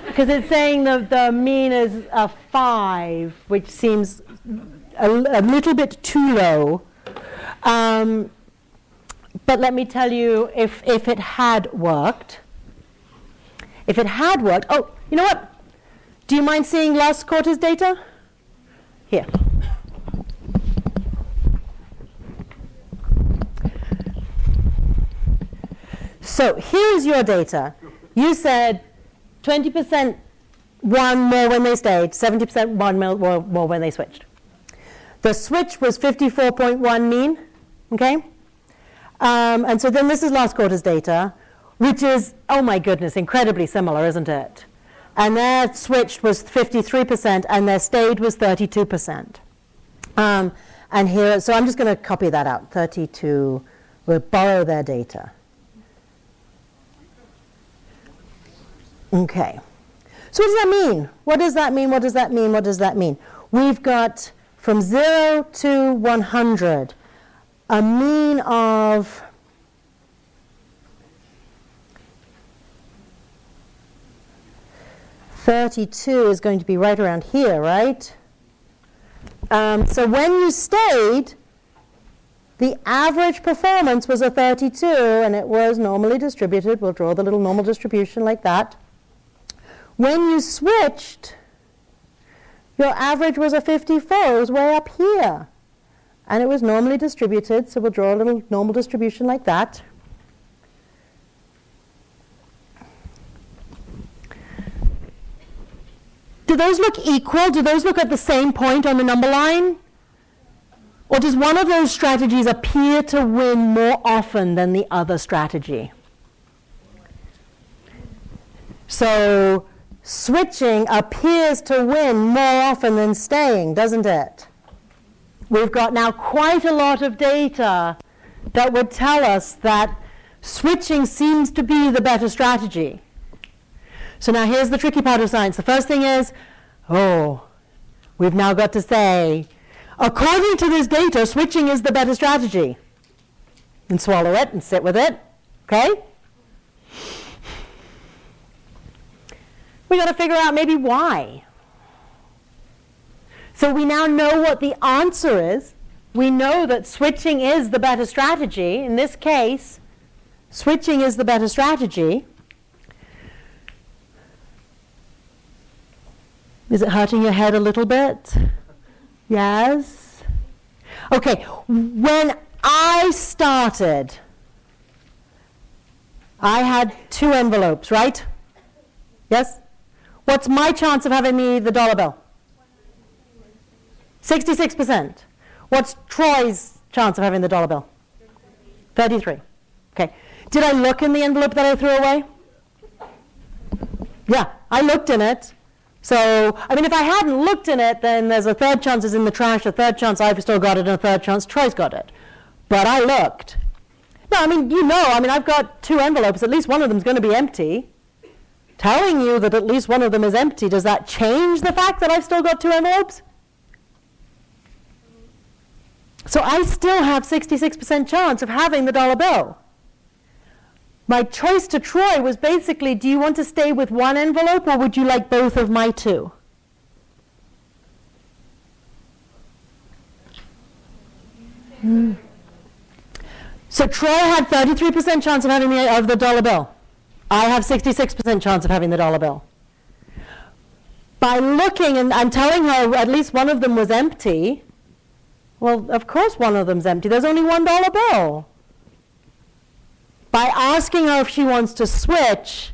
Because it's saying the mean is 5, which seems a little bit too low. But let me tell you, if it had worked, oh, you know what? Do you mind seeing last quarter's data? Here. So here's your data. You said 20% won more when they stayed, 70% won more when they switched. The switch was 54.1 mean, okay? And so then this is last quarter's data, which is, oh my goodness, incredibly similar, isn't it? And their switched was 53%, and their stayed was 32%. And here, so I'm just going to copy that out, 32, we'll borrow their data. Okay. So what does that mean? What does that mean? What does that mean? What does that mean? We've got from 0 to 100 a mean of (32) is going to be right around here, right? So when you stayed, the average performance was a 32, and it was normally distributed. We'll draw the little normal distribution like that. When you switched, your average was a 54. It was way up here. And it was normally distributed, so we'll draw a little normal distribution like that. Do those look equal? Do those look at the same point on the number line? Or does one of those strategies appear to win more often than the other strategy? So switching appears to win more often than staying, doesn't it? We've got now quite a lot of data that would tell us that switching seems to be the better strategy. So now here's the tricky part of science. The first thing is, we've now got to say, according to this data, switching is the better strategy. And swallow it and sit with it, okay? We got to figure out maybe why. So we now know what the answer is. We know that switching is the better strategy. In this case, switching is the better strategy. Is it hurting your head a little bit? Yes? Okay, when I started, I had 2 envelopes, right? Yes? What's my chance of having the dollar bill? 66%. What's Troy's chance of having the dollar bill? 33. Okay. Did I look in the envelope that I threw away? Yeah, I looked in it. So, I mean, if I hadn't looked in it, then there's a third chance it's in the trash, a third chance I've still got it, and a third chance Troy's got it. But I looked. No, I mean, I've got 2 envelopes. At least one of them's going to be empty. Telling you that at least one of them is empty, does that change the fact that I've still got 2 envelopes? So I still have 66% chance of having the dollar bill. My choice to Troy was basically, do you want to stay with 1 envelope or would you like both of my 2? So Troy had 33% chance of having the dollar bill. I have 66% chance of having the dollar bill. By looking, and I'm telling her at least one of them was empty. Well, of course one of them's empty. There's only $1 bill. By asking her if she wants to switch,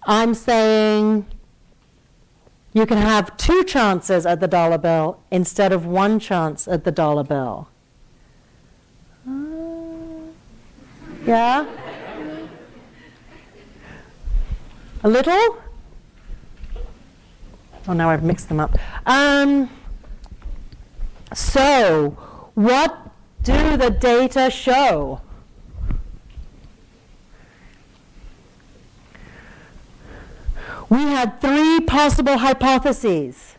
I'm saying you can have 2 chances at the dollar bill instead of 1 chance at the dollar bill. Yeah? A little? Oh, now I've mixed them up. So, what do the data show? We had 3 possible hypotheses.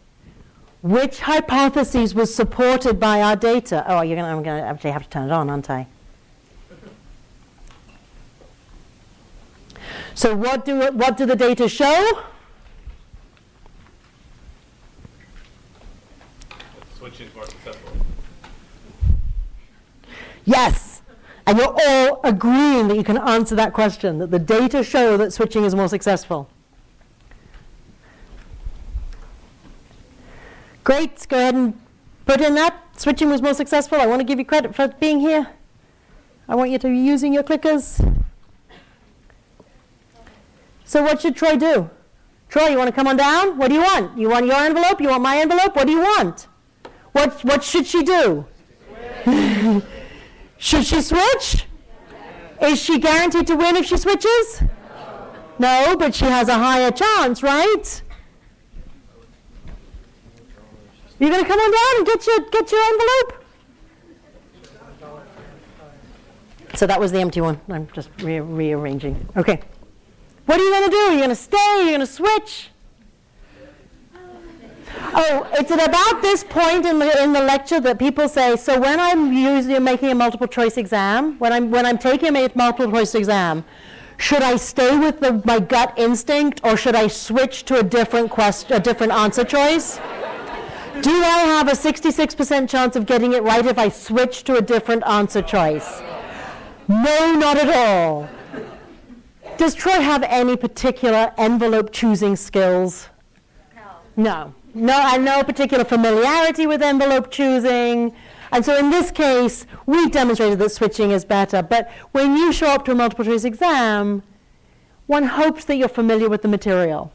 Which hypotheses was supported by our data? Oh, I'm going to actually have to turn it on, aren't I? So what do the data show? Switching is more successful. Yes. And you're all agreeing that you can answer that question, that the data show that switching is more successful. Great. Go ahead and put in that. Switching was more successful. I want to give you credit for being here. I want you to be using your clickers. So what should Troy do? Troy, you want to come on down? What do you want? You want your envelope? You want my envelope? What do you want? What should she do? Should she switch? Is she guaranteed to win if she switches? No, but she has a higher chance, right? You're going to come on down and get your envelope? So that was the empty one. I'm just rearranging. Okay. What are you going to do? Are you going to stay? Are you going to switch? Oh, it's at about this point in the lecture that people say, so when I'm making a multiple choice exam, when I'm taking a multiple choice exam, should I stay with my gut instinct or should I switch to a different answer choice? Do I have a 66% chance of getting it right if I switch to a different answer choice? No, not at all. Does Troy have any particular envelope choosing skills? No. No, and no particular familiarity with envelope choosing. And so in this case, we've demonstrated that switching is better. But when you show up to a multiple choice exam, one hopes that you're familiar with the material.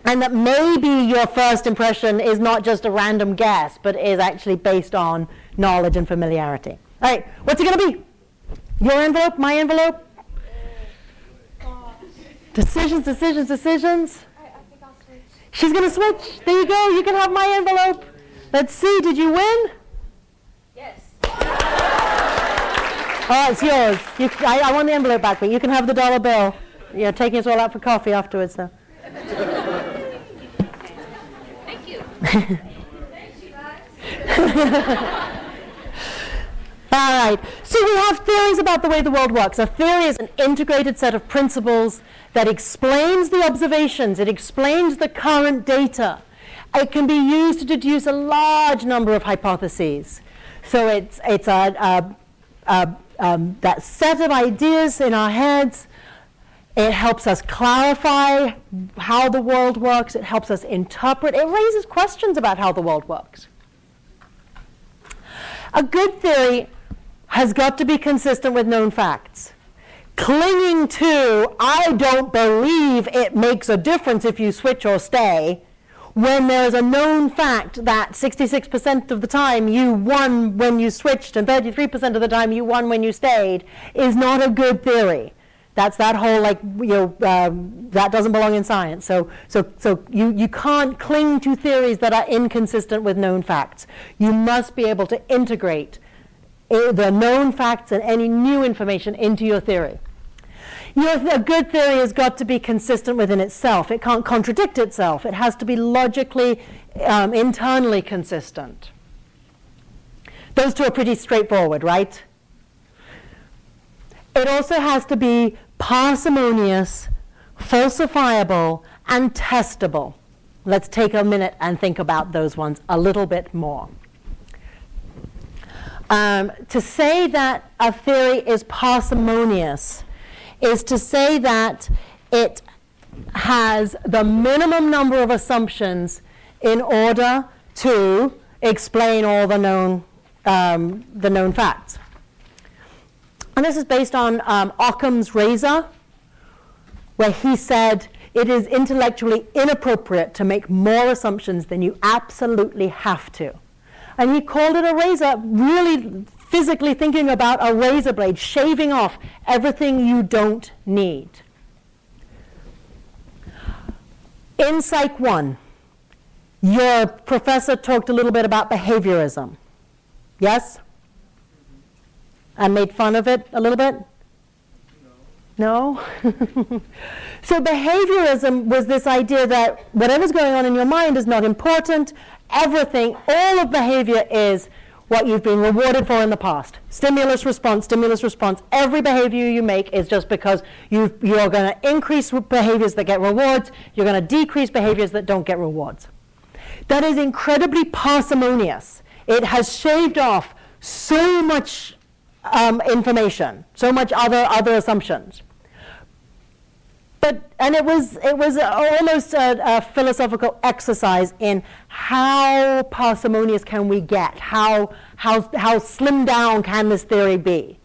And that maybe your first impression is not just a random guess, but is actually based on knowledge and familiarity. All right, what's it going to be? Your envelope? My envelope? Decisions, decisions, decisions. I think I'll switch. She's going to switch. There you go. You can have my envelope. Let's see. Did you win? Yes. Oh, it's yours. I want the envelope back, but you can have the dollar bill. You're taking us all out for coffee afterwards, though. Thank you. Thanks, you guys. All right. So we have theories about the way the world works. A theory is an integrated set of principles that explains the observations. It explains the current data. It can be used to deduce a large number of hypotheses. So it's that set of ideas in our heads. It helps us clarify how the world works. It helps us interpret. It raises questions about how the world works. A good theory has got to be consistent with known facts. Clinging to, I don't believe it makes a difference if you switch or stay, when there is a known fact that 66% of the time you won when you switched and 33% of the time you won when you stayed, is not a good theory. That's that whole, that doesn't belong in science. So you can't cling to theories that are inconsistent with known facts. You must be able to integrate the known facts and any new information into your theory. A good theory has got to be consistent within itself. It can't contradict itself. It has to be logically, internally consistent. Those two are pretty straightforward, right? It also has to be parsimonious, falsifiable, and testable. Let's take a minute and think about those ones a little bit more. To say that a theory is parsimonious is to say that it has the minimum number of assumptions in order to explain all the known facts. And this is based on Occam's razor, where he said it is intellectually inappropriate to make more assumptions than you absolutely have to. And he called it a razor, really physically thinking about a razor blade, shaving off everything you don't need. In Psych 1, your professor talked a little bit about behaviorism. Yes? And made fun of it a little bit? No? So behaviorism was this idea that whatever's going on in your mind is not important. Everything, all of behavior is what you've been rewarded for in the past. Stimulus, response, stimulus, response. Every behavior you make is just because you're going to increase behaviors that get rewards. You're going to decrease behaviors that don't get rewards. That is incredibly parsimonious. It has shaved off so much information, so much other assumptions. But and it was almost a philosophical exercise in how parsimonious can we get, how slimmed down can this theory be?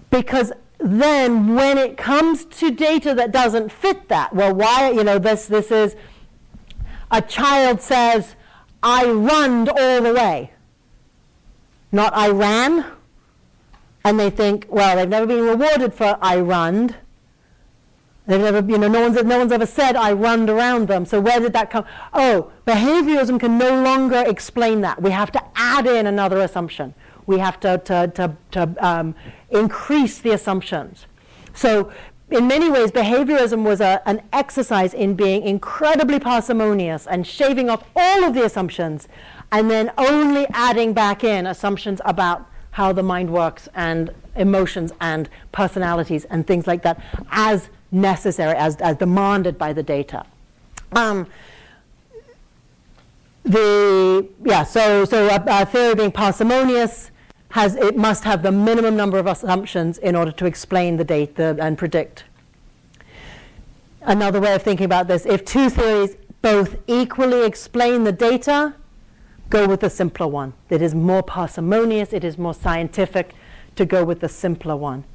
Because then when it comes to data that doesn't fit that, well, why, this is, a child says, I runned all the way, not I ran. And they think, well, they've never been rewarded for I runned. They've never, no one's ever said I runned around them. So where did that come? Oh, behaviorism can no longer explain that. We have to add in another assumption. We have to increase the assumptions. So in many ways, behaviorism was an exercise in being incredibly parsimonious and shaving off all of the assumptions and then only adding back in assumptions about how the mind works and emotions and personalities and things like that as necessary, as demanded by the data. So a theory being parsimonious it must have the minimum number of assumptions in order to explain the data and predict. Another way of thinking about this, if two theories both equally explain the data, go with the simpler one. It is more parsimonious, it is more scientific to go with the simpler one.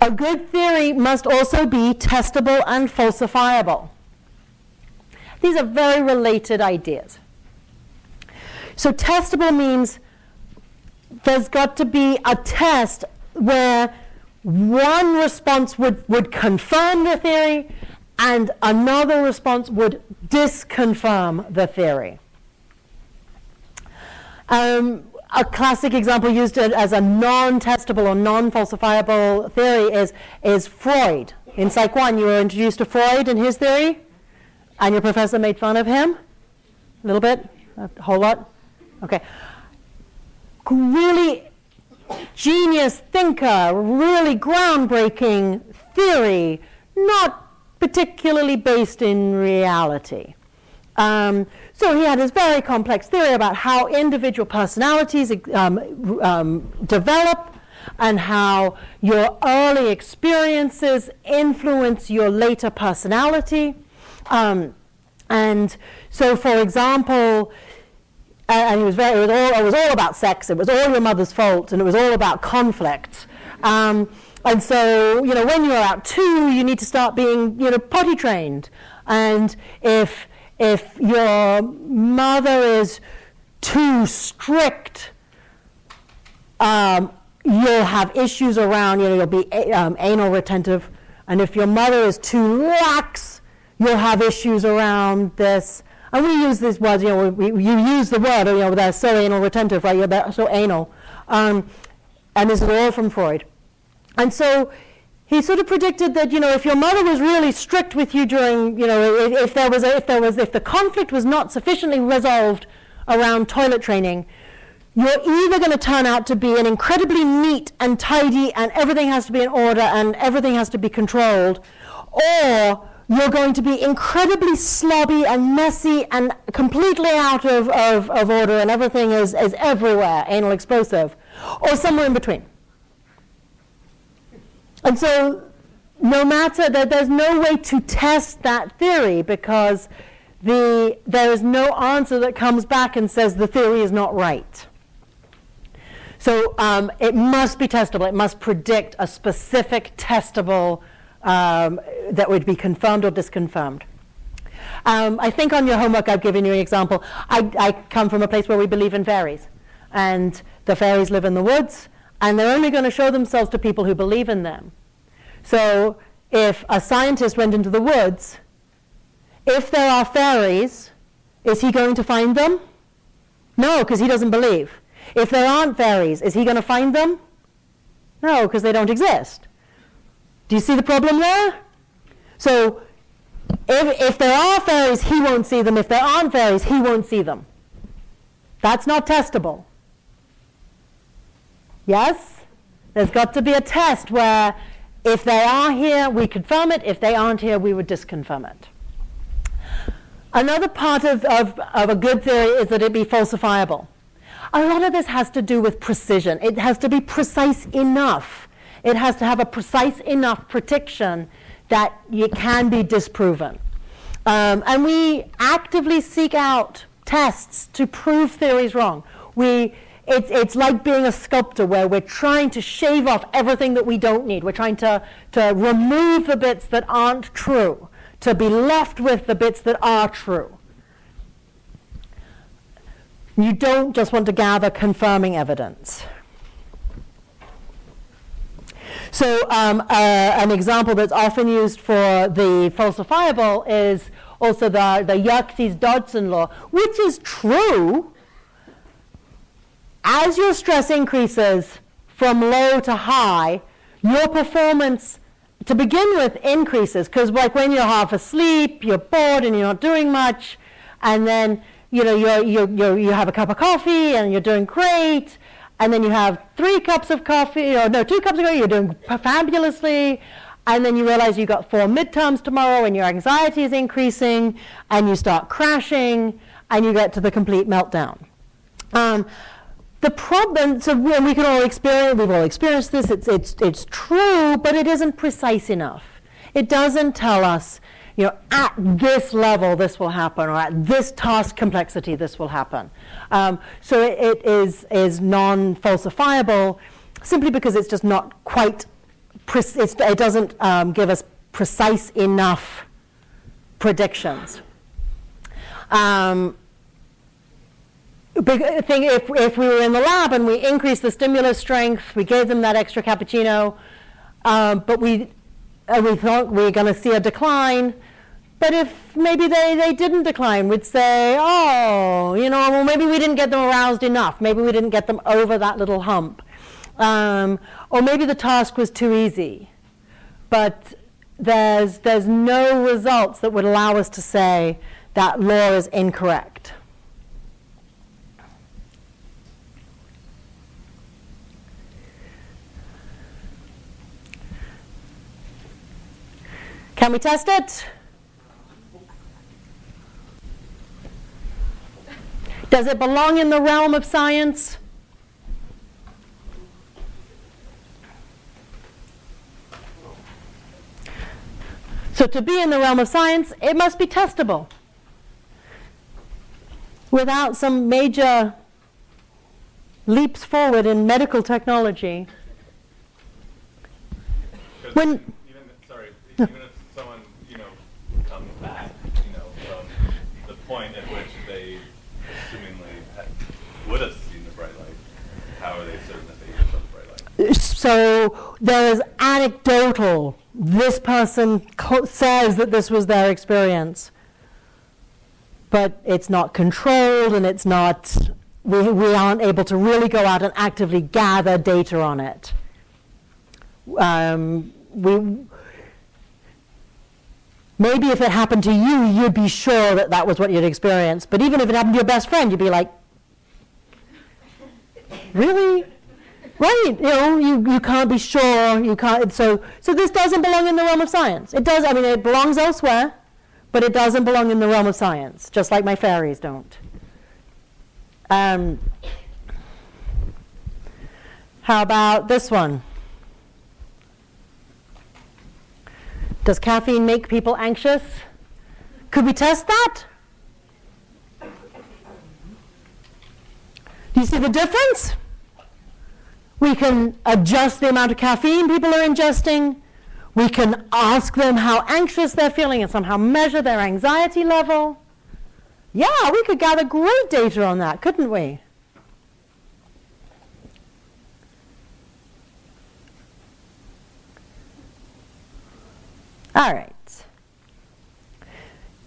A good theory must also be testable and falsifiable. These are very related ideas. So testable means there's got to be a test where one response would confirm the theory and another response would disconfirm the theory. A classic example used as a non-testable or non-falsifiable theory is Freud. In Psych 1, you were introduced to Freud and his theory, and your professor made fun of him a little bit, a whole lot. Okay. Really genius thinker, really groundbreaking theory, not particularly based in reality. So he had this very complex theory about how individual personalities develop and how your early experiences influence your later personality. And so, for example, and it was all about sex. It was all your mother's fault, and it was all about conflict. And so, when you're about 2, you need to start being, potty trained. And if your mother is too strict, you'll have issues around, you'll be anal retentive. And if your mother is too lax, you'll have issues around this. And we use these words, you use the word, they're so anal retentive, right? They're so anal. And this is all from Freud. And so he sort of predicted that, if your mother was really strict with you during, if the conflict was not sufficiently resolved around toilet training, you're either going to turn out to be an incredibly neat and tidy and everything has to be in order and everything has to be controlled, or you're going to be incredibly slobby and messy and completely out of order and everything is everywhere, anal explosive, or somewhere in between. And so no matter that, there's no way to test that theory because there is no answer that comes back and says the theory is not right. So it must be testable. It must predict a specific testable that would be confirmed or disconfirmed. I think on your homework I've given you an example. I come from a place where we believe in fairies. And the fairies live in the woods, and they're only going to show themselves to people who believe in them. So if a scientist went into the woods, if there are fairies, is he going to find them? No, because he doesn't believe. If there aren't fairies, is he going to find them? No, because they don't exist. Do you see the problem there? So if there are fairies, he won't see them. If there aren't fairies, he won't see them. That's not testable. Yes? There's got to be a test where if they are here, we confirm it. If they aren't here, we would disconfirm it. Another part of a good theory is that it be falsifiable. A lot of this has to do with precision. It has to be precise enough. It has to have a precise enough prediction that it can be disproven. And we actively seek out tests to prove theories wrong. It's like being a sculptor where we're trying to shave off everything that we don't need. We're trying to remove the bits that aren't true, to be left with the bits that are true. You don't just want to gather confirming evidence. So an example that's often used for the falsifiable is also the Yerkes-Dodson law, which is true. As your stress increases from low to high, your performance to begin with increases, because like when you're half asleep, you're bored and you're not doing much, and then you have a cup of coffee and you're doing great, and then you have 3 cups of coffee, or no, 2 cups of coffee, you're doing fabulously, and then you realize you've got 4 midterms tomorrow and your anxiety is increasing, and you start crashing, and you get to the complete meltdown. The problem, so we can all experience, we've all experienced this, it's true, but it isn't precise enough. It doesn't tell us, at this level this will happen, or at this task complexity this will happen. So it is non-falsifiable simply because it's just not quite, it doesn't give us precise enough predictions. Big thing, if we were in the lab and we increased the stimulus strength, we gave them that extra cappuccino, but we thought we were going to see a decline. But if maybe they didn't decline, we'd say, oh, well, maybe we didn't get them aroused enough. Maybe we didn't get them over that little hump. Or maybe the task was too easy. But there's no results that would allow us to say that law is incorrect. Can we test it? Does it belong in the realm of science? So to be in the realm of science, it must be testable. Without some major leaps forward in medical technology. Even if someone, comes back, from the point at which they assumingly would have seen the bright light, how are they certain that they saw the bright light? So there is anecdotal. This person says that this was their experience, but it's not controlled, and it's not. We aren't able to really go out and actively gather data on it. Maybe if it happened to you, you'd be sure that that was what you'd experienced. But even if it happened to your best friend, you'd be like, really? Right, you can't be sure, you can't, so this doesn't belong in the realm of science. It does, it belongs elsewhere, but it doesn't belong in the realm of science, just like my fairies don't. How about this one? Does caffeine make people anxious? Could we test that? Do you see the difference? We can adjust the amount of caffeine people are ingesting. We can ask them how anxious they're feeling and somehow measure their anxiety level. Yeah, we could gather great data on that, couldn't we? All right.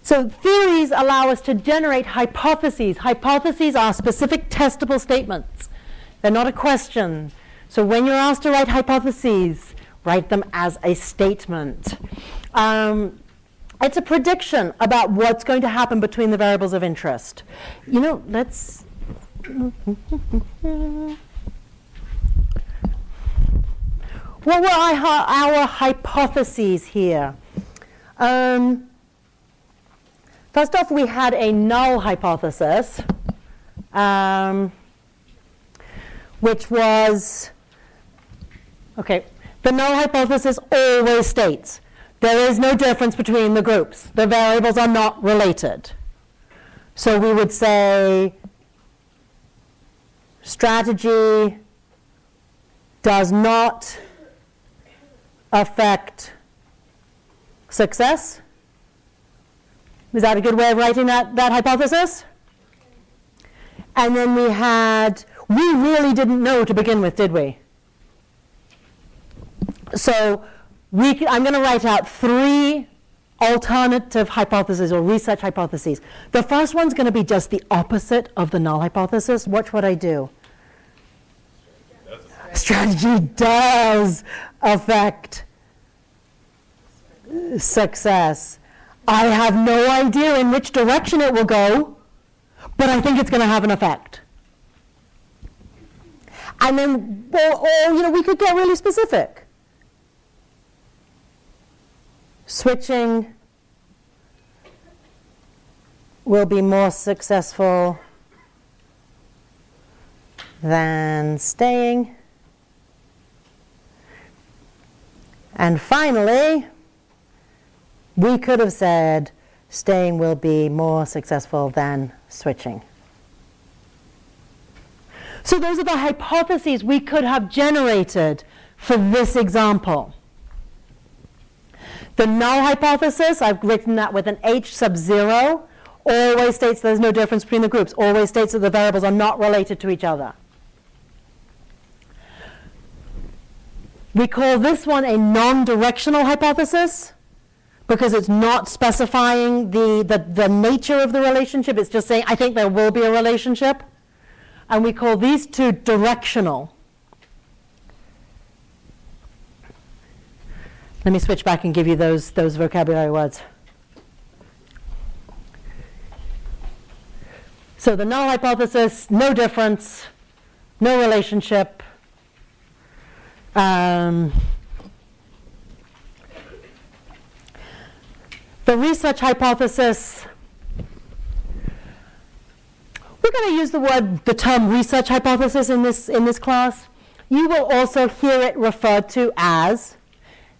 So theories allow us to generate hypotheses. Hypotheses are specific testable statements. They're not a question. So when you're asked to write hypotheses, write them as a statement. It's a prediction about what's going to happen between the variables of interest. Let's... What were our hypotheses here? The First off, we had a null hypothesis, which was, okay, the null hypothesis always states there is no difference between the groups. The variables are not related. So we would say strategy does not affect success. Is that a good way of writing that hypothesis? And then we really didn't know to begin with, did we? So I'm going to write out 3 alternative hypotheses or research hypotheses. The first one's going to be just the opposite of the null hypothesis. Watch what I do. Strategy does affect success. I have no idea in which direction it will go, but I think it's going to have an effect. And then, we could get really specific. Switching will be more successful than staying. And finally, we could have said staying will be more successful than switching. So those are the hypotheses we could have generated for this example. The null hypothesis, I've written that with an H sub 0, always states there's no difference between the groups, always states that the variables are not related to each other. We call this one a non-directional hypothesis because it's not specifying the nature of the relationship. It's just saying, I think there will be a relationship. And we call these 2 directional. Let me switch back and give you those vocabulary words. So the null hypothesis, no difference, no relationship. The research hypothesis, we're going to use the term research hypothesis in this class. You will also hear it referred to as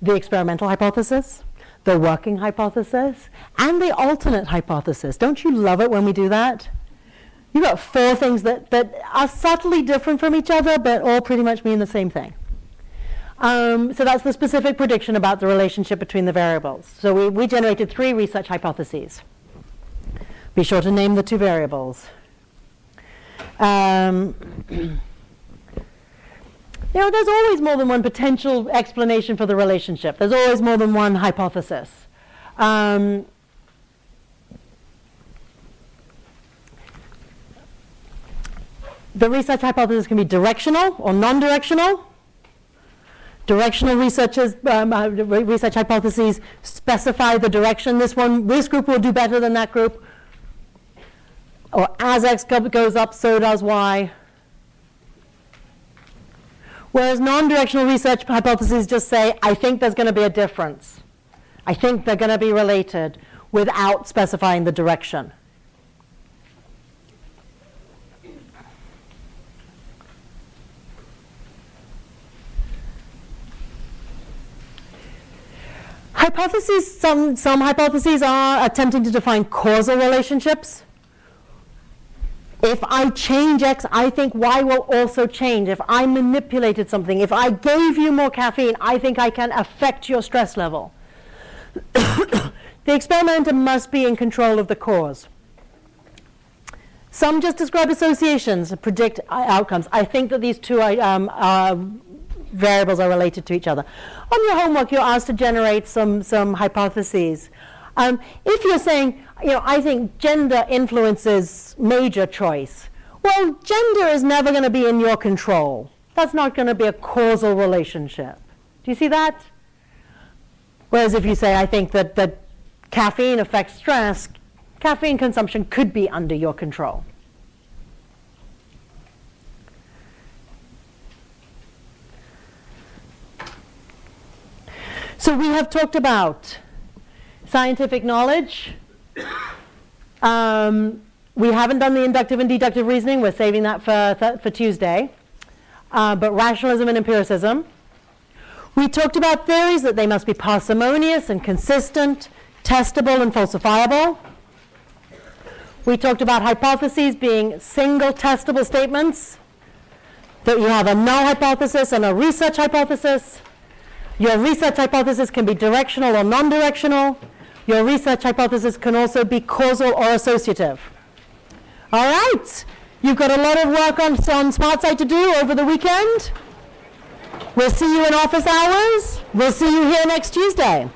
the experimental hypothesis, the working hypothesis, and the alternate hypothesis. Don't you love it when we do that? You've got 4 things that are subtly different from each other, but all pretty much mean the same thing. So that's the specific prediction about the relationship between the variables. So we generated 3 research hypotheses. Be sure to name the 2 variables. There's always more than one potential explanation for the relationship. There's always more than one hypothesis. The research hypothesis can be directional or non-directional. Directional research hypotheses specify the direction. This group will do better than that group. Or as X goes up, so does Y. Whereas non-directional research hypotheses just say, I think there's going to be a difference. I think they're going to be related without specifying the direction. Hypotheses, some hypotheses are attempting to define causal relationships. If I change X, I think Y will also change. If I manipulated something, if I gave you more caffeine, I think I can affect your stress level. The experimenter must be in control of the cause. Some just describe associations and predict outcomes. I think that these 2 variables are related to each other. On your homework, you're asked to generate some hypotheses. If you're saying, I think gender influences major choice, well, gender is never going to be in your control. That's not going to be a causal relationship. Do you see that? Whereas if you say, I think that caffeine affects stress, caffeine consumption could be under your control. So we have talked about scientific knowledge, We haven't done the inductive and deductive reasoning. We're saving that for Tuesday. But rationalism and empiricism. We talked about theories, that they must be parsimonious and consistent, testable and falsifiable. We talked about hypotheses being single testable statements, that you have a null hypothesis and a research hypothesis. Your research hypothesis can be directional or non-directional. Your research hypothesis can also be causal or associative. All right, you've got a lot of work on SmartSite to do over the weekend. We'll see you in office hours. We'll see you here next Tuesday.